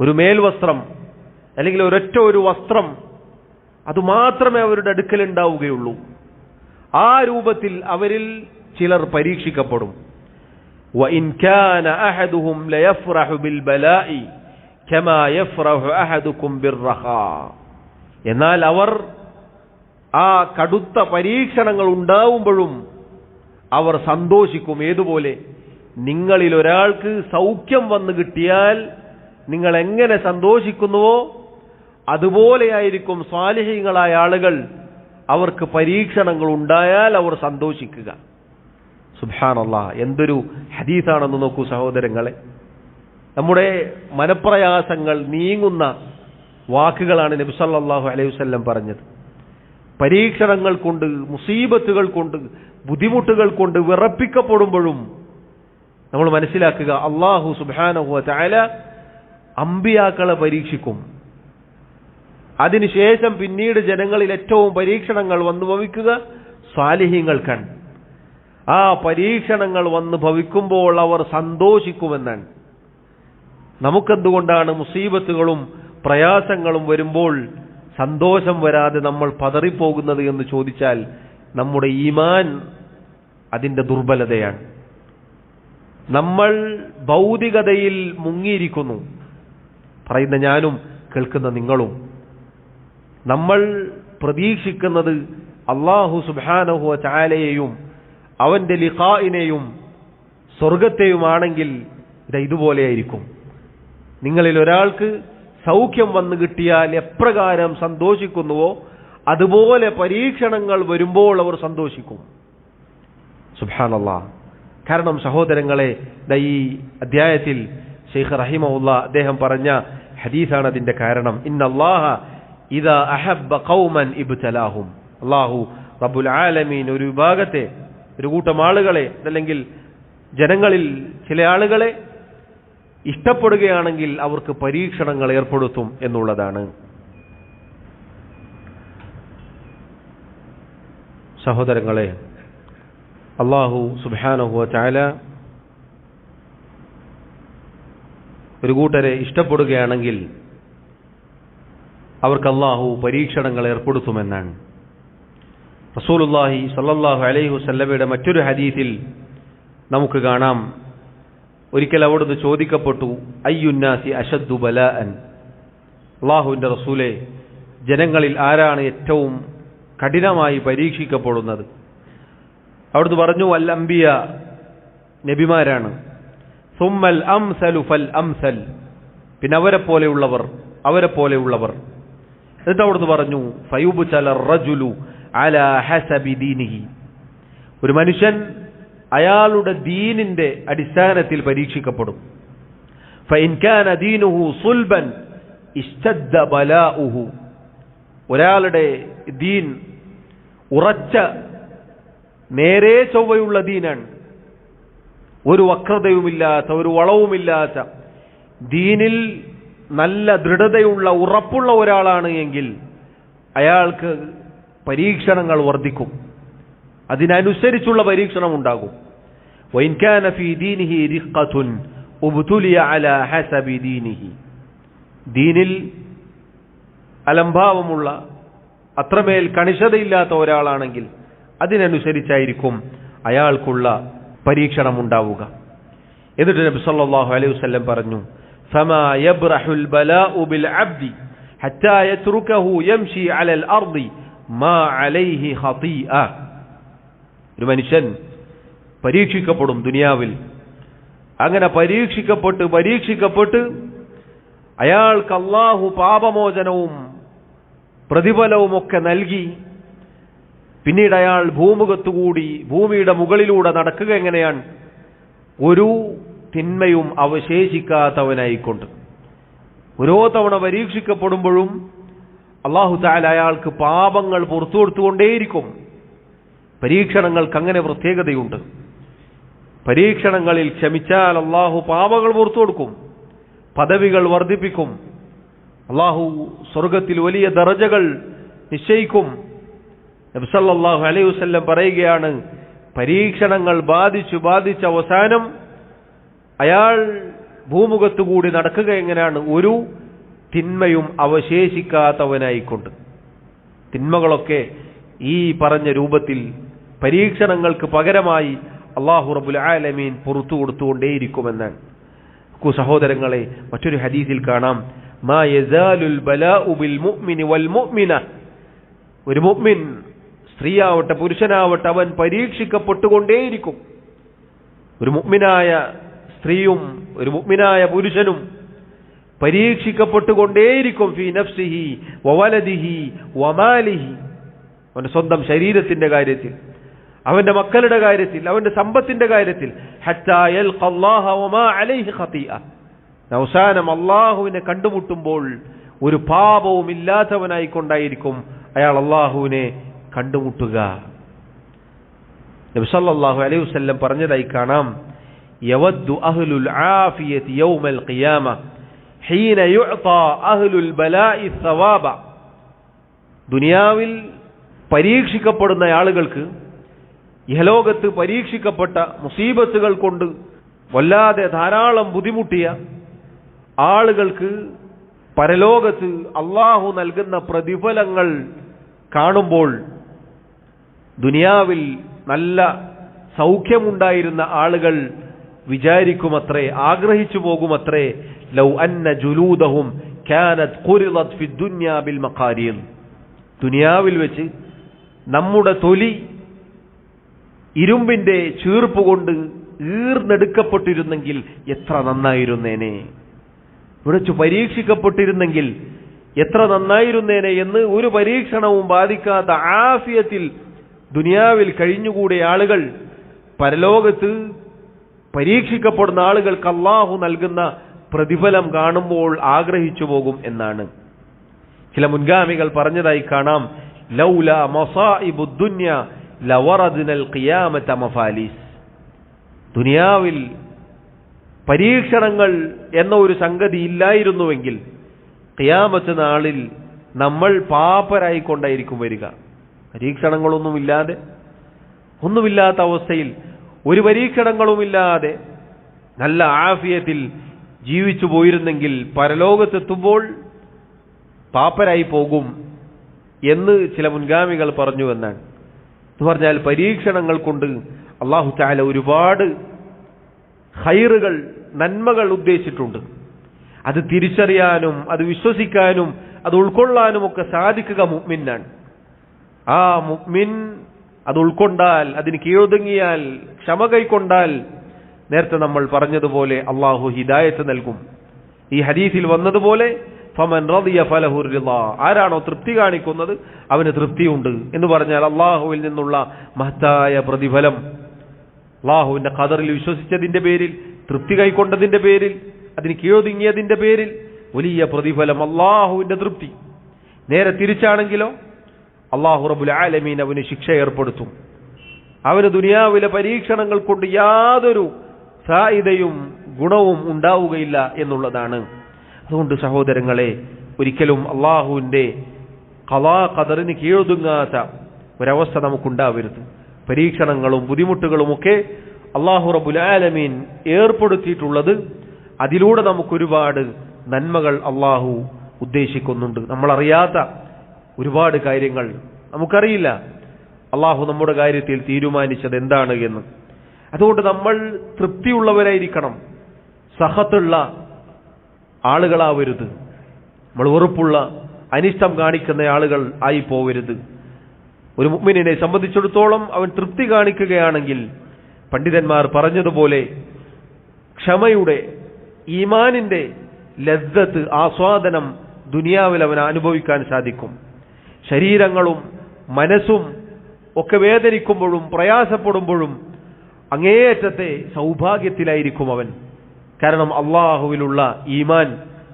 Speaker 1: ഒരു മേൽവസ്ത്രം അല്ലെങ്കിൽ ഒരൊറ്റ ഒരു വസ്ത്രം, അതുമാത്രമേ അവരുടെ അടുക്കൽ ഉണ്ടാവുകയുള്ളൂ. ആ രൂപത്തിൽ അവരിൽ ചിലർ പരീക്ഷിക്കപ്പെടും. وَإِنْ كَانَ أَحَدُهُمْ لَيَفْرَحُ بِالْبَلَاءِ كَمَا يَفْرَحُ أَحَدُكُمْ بِالرَّخَاءِ, എന്നാൽ അവർ ആ കടുത്ത പരീക്ഷണങ്ങൾ ഉണ്ടാവുമ്പോഴും അവർ സന്തോഷിക്കും. ഏതുപോലെ? നിങ്ങളിൽ ഒരാൾക്ക് സൗഖ്യം വന്നു കിട്ടിയാൽ നിങ്ങൾ എങ്ങനെ സന്തോഷിക്കുന്നുവോ അതുപോലെയായിരിക്കും സാലിഹീങ്ങളായ ആളുകൾ, അവർക്ക് പരീക്ഷണങ്ങൾ ഉണ്ടായാൽ അവർ സന്തോഷിക്കുക. സുബ്ഹാനല്ലാഹ്, എന്തൊരു ഹദീസാണെന്ന് നോക്കൂ സഹോദരങ്ങളെ. നമ്മുടെ മനപ്രയാസങ്ങൾ നീങ്ങുന്ന വാക്കുകളാണ് നബി സല്ലല്ലാഹു അലൈഹി വസല്ലം പറഞ്ഞത്. പരീക്ഷണങ്ങൾ കൊണ്ട്, മുസീബത്തുകൾ കൊണ്ട്, ബുദ്ധിമുട്ടുകൾ കൊണ്ട് വിറപ്പിക്കപ്പെടുമ്പോഴും നമ്മൾ മനസ്സിലാക്കുക, അല്ലാഹു സുബ്ഹാനഹു വ തആല അമ്പിയാക്കളെ പരീക്ഷിക്കും. അതിനുശേഷം പിന്നീട് ജനങ്ങളിൽ ഏറ്റവും പരീക്ഷണങ്ങൾ വന്നു ഭവിക്കുക സാലിഹീങ്ങൾക്കാണ്. ആ പരീക്ഷണങ്ങൾ വന്നു ഭവിക്കുമ്പോൾ അവർ സന്തോഷിക്കുമെന്നാണ്. നമുക്കെന്തുകൊണ്ടാണ് മുസീബത്തുകളും പ്രയാസങ്ങളും വരുമ്പോൾ സന്തോഷം വരാതെ നമ്മൾ പതറിപ്പോകുന്നത് എന്ന് ചോദിച്ചാൽ നമ്മുടെ ഈമാൻ അതിന്റെ ദുർബലതയാണ്. നമ്മൾ ഭൗതികതയിൽ മുങ്ങിയിരിക്കുന്നു. പറയുന്ന ഞാനും കേൾക്കുന്ന നിങ്ങളും. നമ്മൾ പ്രതീക്ഷിക്കുന്നത് അല്ലാഹു സുബ്ഹാനഹു വ തആലയെയും അവന്റെ ലിഖാഇനെയും സ്വർഗത്തെയുമാണെങ്കിൽ ഇതുപോലെയായിരിക്കും. നിങ്ങളിൽ ഒരാൾക്ക് സൗഖ്യം വന്നു കിട്ടിയാൽ എപ്രകാരം സന്തോഷിക്കുന്നുവോ അതുപോലെ പരീക്ഷണങ്ങൾ വരുമ്പോൾ അവർ സന്തോഷിക്കും. സുബ്ഹാനല്ലാഹ്. കാരണം സഹോദരങ്ങളെ, ഈ അധ്യായത്തിൽ ശൈഖ് റഹിമഹുല്ലാ അദ്ദേഹം പറഞ്ഞ ഹദീസാണ് അതിന്റെ കാരണം. ഇന്നല്ലാഹ ഇദാ അഹബ്ബ ഖൗമൻ ഇബ്തലാഹും. അല്ലാഹു റബ്ബുൽ ആലമീൻ ഒരു വിഭാഗത്തെ, ഒരു കൂട്ടം ആളുകളെ, അല്ലെങ്കിൽ ജനങ്ങളിൽ ചില ആളുകളെ ഇഷ്ടപ്പെടുകയാണെങ്കിൽ അവർക്ക് പരീക്ഷണങ്ങൾ ഏർപ്പെടുത്തും എന്നുള്ളതാണ്. സഹോദരങ്ങളെ, അല്ലാഹു സുബ്ഹാനഹു വ തആല ഒരു കൂട്ടരെ ഇഷ്ടപ്പെടുകയാണെങ്കിൽ അവർക്ക് അല്ലാഹു പരീക്ഷണങ്ങൾ ഏർപ്പെടുത്തുമെന്നാണ്. റസൂലുള്ളാഹി സ്വല്ലല്ലാഹു അലൈഹി വസല്ലമയുടെ മറ്റൊരു ഹദീസിൽ നമുക്ക് കാണാം, ഒരിക്കൽ അവിടുന്ന് ചോദിക്കപ്പെട്ടു, അയ്യുന്നാസി അശദ്ദു ബലാഅൻ. അല്ലാഹുവിന്റെ റസൂലേ, ജനങ്ങളിൽ ആരാണ് ഏറ്റവും കഠിനമായി പരീക്ഷിക്കപ്പെടുന്നത്? അവിടുന്ന് പറഞ്ഞു, അൽ അംബിയ, നബിമാരാണ്. സുമ്മൽ അംസലു ഫൽ അംസൽ, പിന്നെ അവരെ പോലെയുള്ളവർ. എന്നിട്ട് അവിടുന്ന് പറഞ്ഞു, ഫയുബ്തല റജുലു അലാ ഹസബി ദീനിഹി. ഒരു മനുഷ്യൻ അയാളുടെ ദീനിന്റെ അടിസ്ഥാനത്തിൽ പരീക്ഷിക്കപ്പെടും. ഫഇൻ കാന ദീനുഹു സുൽബൻ ഇസ്തദ്ദ ബലാഉഹു. ഒരാളുടെ ദീൻ ഉറച്ച നേരെ ചൊവ്വയുള്ള ദീനാണ്, ഒരു വക്രതയുമില്ലാത്ത, ഒരു വളവുമില്ലാത്ത ദീനിൽ നല്ല ദൃഢതയുള്ള ഉറപ്പുള്ള ഒരാളാണ് എങ്കിൽ അയാൾക്ക് പരീക്ഷണങ്ങൾ വർദ്ധിക്കും, അതിനനുസരിച്ചുള്ള പരീക്ഷണം ഉണ്ടാകും. വഇൻ കാന ഫീ ദീനിഹി റിഖ്ഖത്തുൻ ഉബ്തുലിയ അലാ ഹസബി ദീനിഹി. ദീനിൽ അലംഭാവമുള്ള, അത്രമേൽ കണിശതയില്ലാത്ത ഒരാളാണെങ്കിൽ അതിനനുസരിച്ചായിരിക്കും അയാൾക്കുള്ള പരീക്ഷണം ഉണ്ടാവുക. എന്നിട്ട് നബി സല്ലല്ലാഹു അലൈഹി വസല്ലം പറഞ്ഞു, ഫമാ യബ്റഹുൽ ബലാഉ ബിൽ അബ്ദി ഹത്താ യത്രുകഹു യംശി അലൽ അർദി മാ അലൈഹി ഖതീഅ. ഒരു മനുഷ്യൻ പരീക്ഷിക്കപ്പെടും ദുനിയാവിൽ. അങ്ങനെ പരീക്ഷിക്കപ്പെട്ട് അയാൾക്ക് അല്ലാഹു പാപമോചനവും പ്രതിഫലവും ഒക്കെ നൽകി പിന്നീട് അയാൾ ഭൂമുഖത്തുകൂടി, ഭൂമിയുടെ മുകളിലൂടെ നടക്കുക എങ്ങനെയാണ്? ഒരു തിന്മയും അവശേഷിക്കാത്തവനായിക്കൊണ്ട്. ഓരോ തവണ പരീക്ഷിക്കപ്പെടുമ്പോഴും അല്ലാഹു തആല അയാൾക്ക് പാപങ്ങൾ പുറത്തു കൊടുത്തുകൊണ്ടേയിരിക്കും. പരീക്ഷണങ്ങൾക്ക് അങ്ങനെ പ്രത്യേകതയുണ്ട്. പരീക്ഷണങ്ങളിൽ ക്ഷമിച്ചാൽ അല്ലാഹു പാപങ്ങൾ പുറത്തു കൊടുക്കും, പദവികൾ വർദ്ധിപ്പിക്കും, അല്ലാഹു സ്വർഗത്തിൽ വലിയ ദറജകൾ നിശ്ചയിക്കും. നബി സല്ലല്ലാഹു അലൈഹി വസല്ലം പറയുകയാണ്, പരീക്ഷണങ്ങൾ ബാധിച്ച് അവസാനം അയാൾ ഭൂമുഖത്തുകൂടി നടക്കുക എങ്ങനെയാണ്? ഒരു തിന്മയും അവശേഷിക്കാത്തവനായിക്കൊണ്ട്. തിന്മകളൊക്കെ ഈ പറഞ്ഞ രൂപത്തിൽ പരീക്ഷണങ്ങൾക്ക് പകരമായി അല്ലാഹു റബ്ബുൽ ആലമീൻ പുറത്തു കൊടുത്തുകൊണ്ടേയിരിക്കുമെന്നാണ്. സഹോദരങ്ങളെ, മറ്റൊരു ഹദീസിൽ കാണാം, മാ യസാലുൽ ബലാഉ ബിൽ മുഅ്മിനി വൽ മുഅ്മിന. ഒരു മുഅ്മിൻ, സ്ത്രീയാവട്ടെ പുരുഷനാവട്ടെ, അവൻ പരീക്ഷിക്കപ്പെട്ടുകൊണ്ടേയിരിക്കും. ഒരു മുഅ്മിനായ സ്ത്രീയും ഒരു മുഅ്മിനായ പുരുഷനും പരീക്ഷിക്കപ്പെട്ടുകൊണ്ടേയിരിക്കും. ഫീ നഫ്സിഹി വവലദിഹി വമാലിഹി. അവന്റെ സ്വന്തം ശരീരത്തിന്റെ കാര്യത്തിൽ, അവന്റെ മക്കളുടെ കാര്യത്തിൽ, അവന്റെ സമ്പത്തിന്റെ കാര്യത്തിൽ. ഹത്താ യൽഖ അല്ലാഹ വമാ അലൈഹി ഖതീഅ. അവസാനം അല്ലാഹുവിനെ കണ്ടുമുട്ടുമ്പോൾ ഒരു പാപവും ഇല്ലാത്തവനായിക്കൊണ്ടായിരിക്കും അയാൾ അല്ലാഹുവിനെ കണ്ടുമുട്ടുക. നബി സല്ലല്ലാഹു അലൈഹി വസല്ലം പറഞ്ഞതായി കാണാം, യവദ്ദു അഹ്ലുൽ ആഫിയതി യൗമൽ ഖിയാമ ഹീന യുഅതാ അഹ്ലുൽ ബലാഇ സവാബ. ദുനിയാവിൽ പരീക്ഷിക്കപ്പെടുന്ന ആളുകൾക്ക്, ഇഹലോകത്ത് പരീക്ഷിക്കപ്പെട്ട മുസീബത്തുകൾ കൊണ്ട് വല്ലാതെ ധാരാളം ബുദ്ധിമുട്ടിയ ആളുകൾക്ക് പരലോകത്ത് അല്ലാഹു നൽകുന്ന പ്രതിഫലങ്ങൾ കാണുമ്പോൾ, ദുനിയാവിൽ നല്ല സൗഖ്യമുണ്ടായിരുന്ന ആളുകൾ വിചാരിക്കുമത്രേ, ആഗ്രഹിച്ചു പോകുമത്രേ, ലൗ അന്ന ജുലൂദഹും കാനത് ഖുരിദത് ഫി ദുനിയാ ബിൽ മഖാരീർ, ദുനിയാവിൽ വെച്ച് നമ്മുടെ തൊലി ഇരുമ്പിന്റെ ചീർപ്പ് കൊണ്ട് ഈർന്നെടുക്കപ്പെട്ടിരുന്നെങ്കിൽ എത്ര നന്നായിരുന്നേനെ, വിളിച്ചു പരീക്ഷിക്കപ്പെട്ടിരുന്നെങ്കിൽ എത്ര നന്നായിരുന്നേനെ എന്ന് ഒരു പരീക്ഷണവും ബാധിക്കാത്ത ആഫിയത്തിൽ ദുനിയാവിൽ കഴിഞ്ഞുകൂടിയ ആളുകൾ പരലോകത്ത് പരീക്ഷിക്കപ്പെടുന്ന ആളുകൾക്ക് അല്ലാഹു നൽകുന്ന പ്രതിഫലം കാണുമ്പോൾ ആഗ്രഹിച്ചു പോകും എന്നാണ് ചില മുൻഗാമികൾ പറഞ്ഞതായി കാണാം. ലൗല മസാഇബുദ് ദുനിയ ലവറദ്നൽ ഖിയാമത മഫാലിസ്, ദുനിയാവിൽ പരീക്ഷണങ്ങൾ എന്ന ഒരു സംഗതി ഇല്ലായിരുന്നുവെങ്കിൽ ഖിയാമത്ത് നാളിൽ നമ്മൾ പാപ്പരായിക്കൊണ്ടായിരിക്കും വരിക. പരീക്ഷണങ്ങളൊന്നുമില്ലാതെ, ഒന്നുമില്ലാത്ത അവസ്ഥയിൽ, ഒരു പരീക്ഷണങ്ങളുമില്ലാതെ നല്ല ആഫിയത്തിൽ ജീവിച്ചു പോയിരുന്നെങ്കിൽ പരലോകത്തെത്തുമ്പോൾ പാപ്പരായി പോകും എന്ന് ചില മുൻഗാമികൾ പറഞ്ഞു എന്നാണ്. എന്ന് പറഞ്ഞാൽ പരീക്ഷണങ്ങൾ കൊണ്ട് അല്ലാഹു തആല ഒരുപാട് ഖൈറുകൾ, നന്മകൾ ഉദ്ദേശിച്ചിട്ടുണ്ട്. അത് തിരിച്ചറിയാനും അത് വിശ്വസിക്കാനും അത് ഉൾക്കൊള്ളാനും ഒക്കെ സാധിക്കുക മുഅ്മിനാണ്. ആ മുഅ്മിൻ അത് ഉൾക്കൊണ്ടാൽ, അതിന് കീഴൊതുങ്ങിയാൽ, ക്ഷമ കൈക്കൊണ്ടാൽ നേരത്തെ നമ്മൾ പറഞ്ഞതുപോലെ അല്ലാഹു ഹിദായത്ത് നൽകും. ഈ ഹദീസിൽ വന്നതുപോലെ ഫമൻ റളിയ ഫലഹു റിളാ, ആരാണോ തൃപ്തി കാണിക്കുന്നത് അവന് തൃപ്തിയുണ്ട് എന്ന് പറഞ്ഞാൽ അല്ലാഹുവിൽ നിന്നുള്ള മഹത്തായ പ്രതിഫലം, അല്ലാഹുവിന്റെ ഖദറിൽ വിശ്വസിച്ചതിന്റെ പേരിൽ, തൃപ്തി കൈക്കൊണ്ടതിന്റെ പേരിൽ, അതിന് കീഴൊതുങ്ങിയതിന്റെ പേരിൽ വലിയ പ്രതിഫലം, അല്ലാഹുവിന്റെ തൃപ്തി. നേരെ തിരിച്ചാണെങ്കിലോ അല്ലാഹു റബ്ബുൽ ആലമീൻ അവന് ശിക്ഷ ഏർപ്പെടുത്തും. അവന് ദുനിയാവിലെ പരീക്ഷണങ്ങൾ കൊണ്ട് യാതൊരു ഫായിദയും ഗുണവും ഉണ്ടാവുകയില്ല എന്നുള്ളതാണ്. അതുകൊണ്ട് സഹോദരങ്ങളെ, ഒരിക്കലും അല്ലാഹുവിന്റെ ഖളാ ഖദറിന് കീഴൊതുങ്ങാത്ത ഒരവസ്ഥ നമുക്കുണ്ടാവരുത്. പരീക്ഷണങ്ങളും ബുദ്ധിമുട്ടുകളുമൊക്കെ അല്ലാഹു റബ്ബുൽ ആലമീൻ ഏർപ്പെടുത്തിയിട്ടുള്ളത് അതിലൂടെ നമുക്കൊരുപാട് നന്മകൾ അല്ലാഹു ഉദ്ദേശിക്കുന്നുണ്ട്. നമ്മളറിയാത്ത ഒരുപാട് കാര്യങ്ങൾ നമുക്കറിയില്ല അല്ലാഹു നമ്മുടെ കാര്യത്തിൽ തീരുമാനിച്ചത് എന്താണ് എന്ന്. അതുകൊണ്ട് നമ്മൾ തൃപ്തിയുള്ളവരായിരിക്കണം, സഹത്തുള്ള ആളുകളാവരുത്, നമ്മൾ വെറുപ്പുള്ള അനിഷ്ടം കാണിക്കുന്ന ആളുകൾ ആയി പോവരുത്. ഒരു മുഅ്മിനിനെ സംബന്ധിച്ചിടത്തോളം അവൻ തൃപ്തി കാണിക്കുകയാണെങ്കിൽ പണ്ഡിതന്മാർ പറഞ്ഞതുപോലെ ക്ഷമയുടെ, ഈമാനിന്റെ ലദ്ദത്ത്, ആസ്വാദനം ദുനിയാവിൽ അവൻ അനുഭവിക്കാൻ സാധിക്കും. ശരീരങ്ങളും മനസ്സും ഒക്കെ വേദനിക്കുമ്പോഴും പ്രയാസപ്പെടുമ്പോഴും അങ്ങേയറ്റത്തെ സൗഭാഗ്യത്തിലായിരിക്കും അവൻ. കാരണം അല്ലാഹുവിലുള്ള ഈമാൻ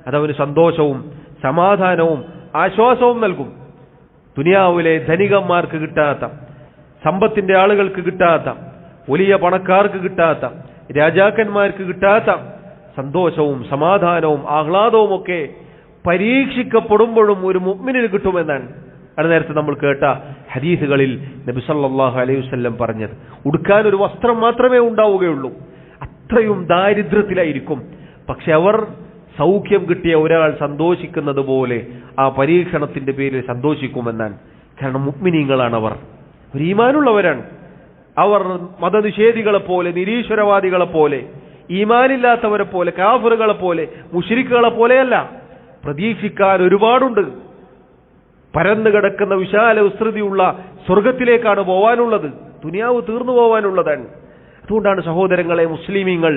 Speaker 1: അതവന് സന്തോഷവും സമാധാനവും ആശ്വാസവും നൽകും. ദുനിയാവിലെ ധനികന്മാർക്ക് കിട്ടാത്ത, സമ്പത്തിന്റെ ആളുകൾക്ക് കിട്ടാത്ത, വലിയ പണക്കാർക്ക് കിട്ടാത്ത, രാജാക്കന്മാർക്ക് കിട്ടാത്ത സന്തോഷവും സമാധാനവും ആഹ്ലാദവും ഒക്കെ പരീക്ഷിക്കപ്പെടുമ്പോഴും ഒരു മുഅ്മിനിന് കിട്ടുമെന്നാണ് അത് നേരത്തെ നമ്മൾ കേട്ട ഹദീസുകളിൽ നബി സല്ലല്ലാഹു അലൈഹി വസല്ലം പറഞ്ഞത്. ഉടുക്കാൻ ഒരു വസ്ത്രം മാത്രമേ ഉണ്ടാവുകയുള്ളൂ, അത്രയും ദാരിദ്ര്യത്തിലായിരിക്കും. പക്ഷെ അവർ സൗഖ്യം കിട്ടിയ ഒരാൾ സന്തോഷിക്കുന്നത് പോലെ ആ പരീക്ഷണത്തിന്റെ പേരിൽ സന്തോഷിക്കുമെന്നാണ്. കാരണം മുഅ്മിനീങ്ങളാണ് അവർ, ഒരു ഈമാനുള്ളവരാണ്. അവർ മതനിഷേധികളെ പോലെ, നിരീശ്വരവാദികളെ പോലെ, ഈമാനില്ലാത്തവരെ പോലെ, കാഫിറുകളെ പോലെ, മുശ്രിക്കുകളെ പോലെയല്ല. പ്രതീക്ഷിക്കാൻ ഒരുപാടുണ്ട്. പരന്നു കിടക്കുന്ന വിശാല വിസ്തൃതിയുള്ള സ്വർഗത്തിലേക്കാണ് പോവാനുള്ളത്, ദുനിയാവ് തീർന്നു പോവാനുള്ളതാണ്. അതുകൊണ്ടാണ് സഹോദരങ്ങളെ, മുസ്ലിമീങ്ങൾ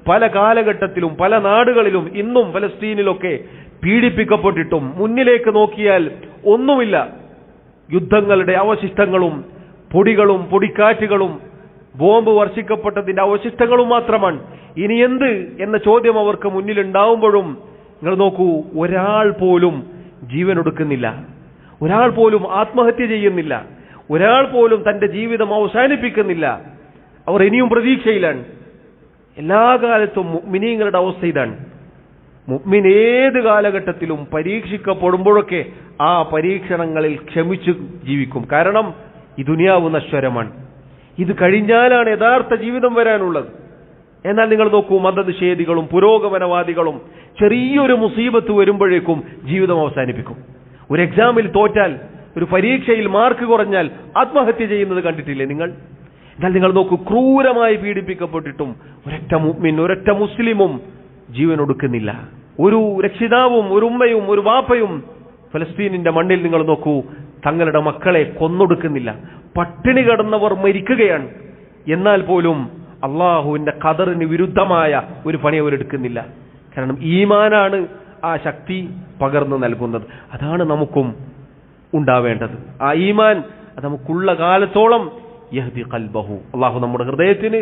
Speaker 1: പല കാലഘട്ടത്തിലും പല നാടുകളിലും ഇന്നും ഫലസ്തീനിലൊക്കെ പീഡിപ്പിക്കപ്പെട്ടിട്ടും മുന്നിലേക്ക് നോക്കിയാൽ ഒന്നുമില്ല. യുദ്ധങ്ങളുടെ അവശിഷ്ടങ്ങളും പൊടികളും പൊടിക്കാറ്റുകളും ബോംബ് വർഷിക്കപ്പെട്ടതിന്റെ അവശിഷ്ടങ്ങളും മാത്രമാണ്. ഇനി എന്ത് എന്ന ചോദ്യം അവർക്ക് മുന്നിലുണ്ടാവുമ്പോഴും നിങ്ങൾ നോക്കൂ, ഒരാൾ പോലും ജീവനൊടുക്കുന്നില്ല, ഒരാൾ പോലും ആത്മഹത്യ ചെയ്യുന്നില്ല, ഒരാൾ പോലും തന്റെ ജീവിതം അവസാനിപ്പിക്കുന്നില്ല. അവർ ഇനിയും പ്രതീക്ഷയിലാണ്. എല്ലാ കാലത്തും മുഅ്മിനീങ്ങളുടെ അവസ്ഥ ഇതാണ്. മുഅ്മിൻ ഏത് കാലഘട്ടത്തിലും പരീക്ഷിക്കപ്പെടുമ്പോഴൊക്കെ ആ പരീക്ഷണങ്ങളിൽ ക്ഷമിച്ചു ജീവിക്കും. കാരണം ഈ ദുനിയാവ് നശ്വരമാണ്, ഇത് കഴിഞ്ഞാലാണ് യഥാർത്ഥ ജീവിതം വരാനുള്ളത്. എന്നാൽ നിങ്ങൾ നോക്കൂ, മതനിഷേധികളും പുരോഗമനവാദികളും ചെറിയൊരു മുസീബത്ത് വരുമ്പോഴേക്കും ജീവിതം അവസാനിപ്പിക്കും. ഒരു എക്സാമിൽ തോറ്റാൽ, ഒരു പരീക്ഷയിൽ മാർക്ക് കുറഞ്ഞാൽ ആത്മഹത്യ ചെയ്യുന്നത് കണ്ടിട്ടില്ലേ നിങ്ങൾ? എന്നാൽ നിങ്ങൾ നോക്കൂ, ക്രൂരമായി പീഡിപ്പിക്കപ്പെട്ടിട്ടും ഒരൊറ്റ മുഅ്മിൻ, ഒരൊറ്റ മുസ്ലിമും ജീവൻ ഒടുക്കുന്നില്ല. ഒരു രക്ഷിതാവും ഒരു ഉമ്മയും ഒരു വാപ്പയും ഫലസ്തീനിന്റെ മണ്ണിൽ നിങ്ങൾ നോക്കൂ, തങ്ങളുടെ മക്കളെ കൊന്നൊടുക്കുന്നില്ല. പട്ടിണി കിടന്നവർ മരിക്കുകയാണ്. എന്നാൽ പോലും അള്ളാഹുവിന്റെ ഖദറിന് വിരുദ്ധമായ ഒരു പണി അവരെടുക്കുന്നില്ല. കാരണം ഈമാനാണ് ആ ശക്തി പകർന്നു നൽകുന്നത്. അതാണ് നമുക്കും ഉണ്ടാവേണ്ടത്. ആ ഈമാൻ അത് നമുക്കുള്ള കാലത്തോളം യഹ്ദി ഖൽബഹു, അള്ളാഹു നമ്മുടെ ഹൃദയത്തിന്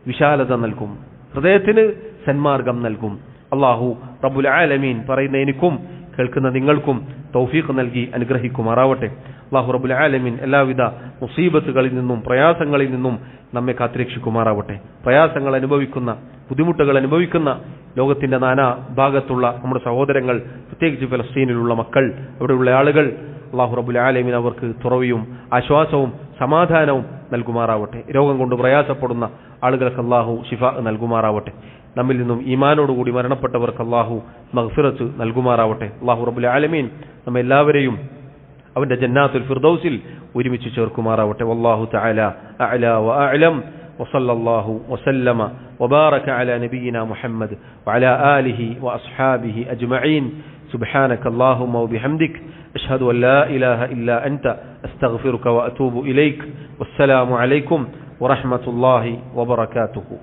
Speaker 1: വിശാലത നൽകും, ഹൃദയത്തിന് സന്മാർഗം നൽകും. അള്ളാഹു റബ്ബുൽ ആലമീൻ പറയുന്ന എനിക്കും കേൾക്കുന്ന നിങ്ങൾക്കും തൗഫീഖ് നൽകി അനുഗ്രഹിക്കുമാറാവട്ടെ. അള്ളാഹു റബ്ബുൽ ആലമീൻ എല്ലാവിധ മുസീബത്തുകളിൽ നിന്നും പ്രയാസങ്ങളിൽ നിന്നും നമ്മെ കാത്തുരക്ഷിക്കുമാറാവട്ടെ. പ്രയാസങ്ങൾ അനുഭവിക്കുന്ന, ബുദ്ധിമുട്ടുകൾ അനുഭവിക്കുന്ന ലോകത്തിന്റെ നാനാ ഭാഗത്തുള്ള നമ്മുടെ സഹോദരങ്ങൾ, പ്രത്യേകിച്ച് ഫലസ്തീനിലുള്ള മക്കൾ, അവിടെയുള്ള ആളുകൾ, അള്ളാഹു റബ്ബുൽ ആലമീൻ അവർക്ക് തുറവിയും ആശ്വാസവും സമാധാനവും നൽകുമാറാവട്ടെ. രോഗം കൊണ്ട് പ്രയാസപ്പെടുന്ന ആളുകൾക്ക് അള്ളാഹു ശിഫാ നൽകുമാറാവട്ടെ. നമ്മിൽ നിന്നും ഈമാനോടുകൂടി മരണപ്പെട്ടവർക്ക് അള്ളാഹു മഗ്ഫിറത്ത് നൽകുമാറാവട്ടെ. അള്ളാഹു റബ്ബുൽ ആലമീൻ നമ്മെ എല്ലാവരെയും അവന്റെ ജന്നാത്തുൽ ഫിർദൗസിൽ ഒരുമിച്ച് ചേർക്കുമാറാവട്ടെ. വല്ലാഹു തആല അഅല വഅഅലം വസല്ലല്ലാഹു വസല്ലമ വബാറക അലാ നബിയിനാ മുഹമ്മദ് വഅലാ ആലിഹി വഅസ്ഹാബിഹി അജ്മഈൻ. സുബ്ഹാനക അല്ലാഹുമ്മ വബിഹംദിക അഷ്ഹദു അൻ ലാ ഇലാഹ ഇല്ലാ അൻത അസ്തഗ്ഫിറുക വഅതൂബു ഇലൈക്. വസ്സലാമു അലൈക്കും വറഹ്മത്തുള്ളാഹി വബറകാതുഹു.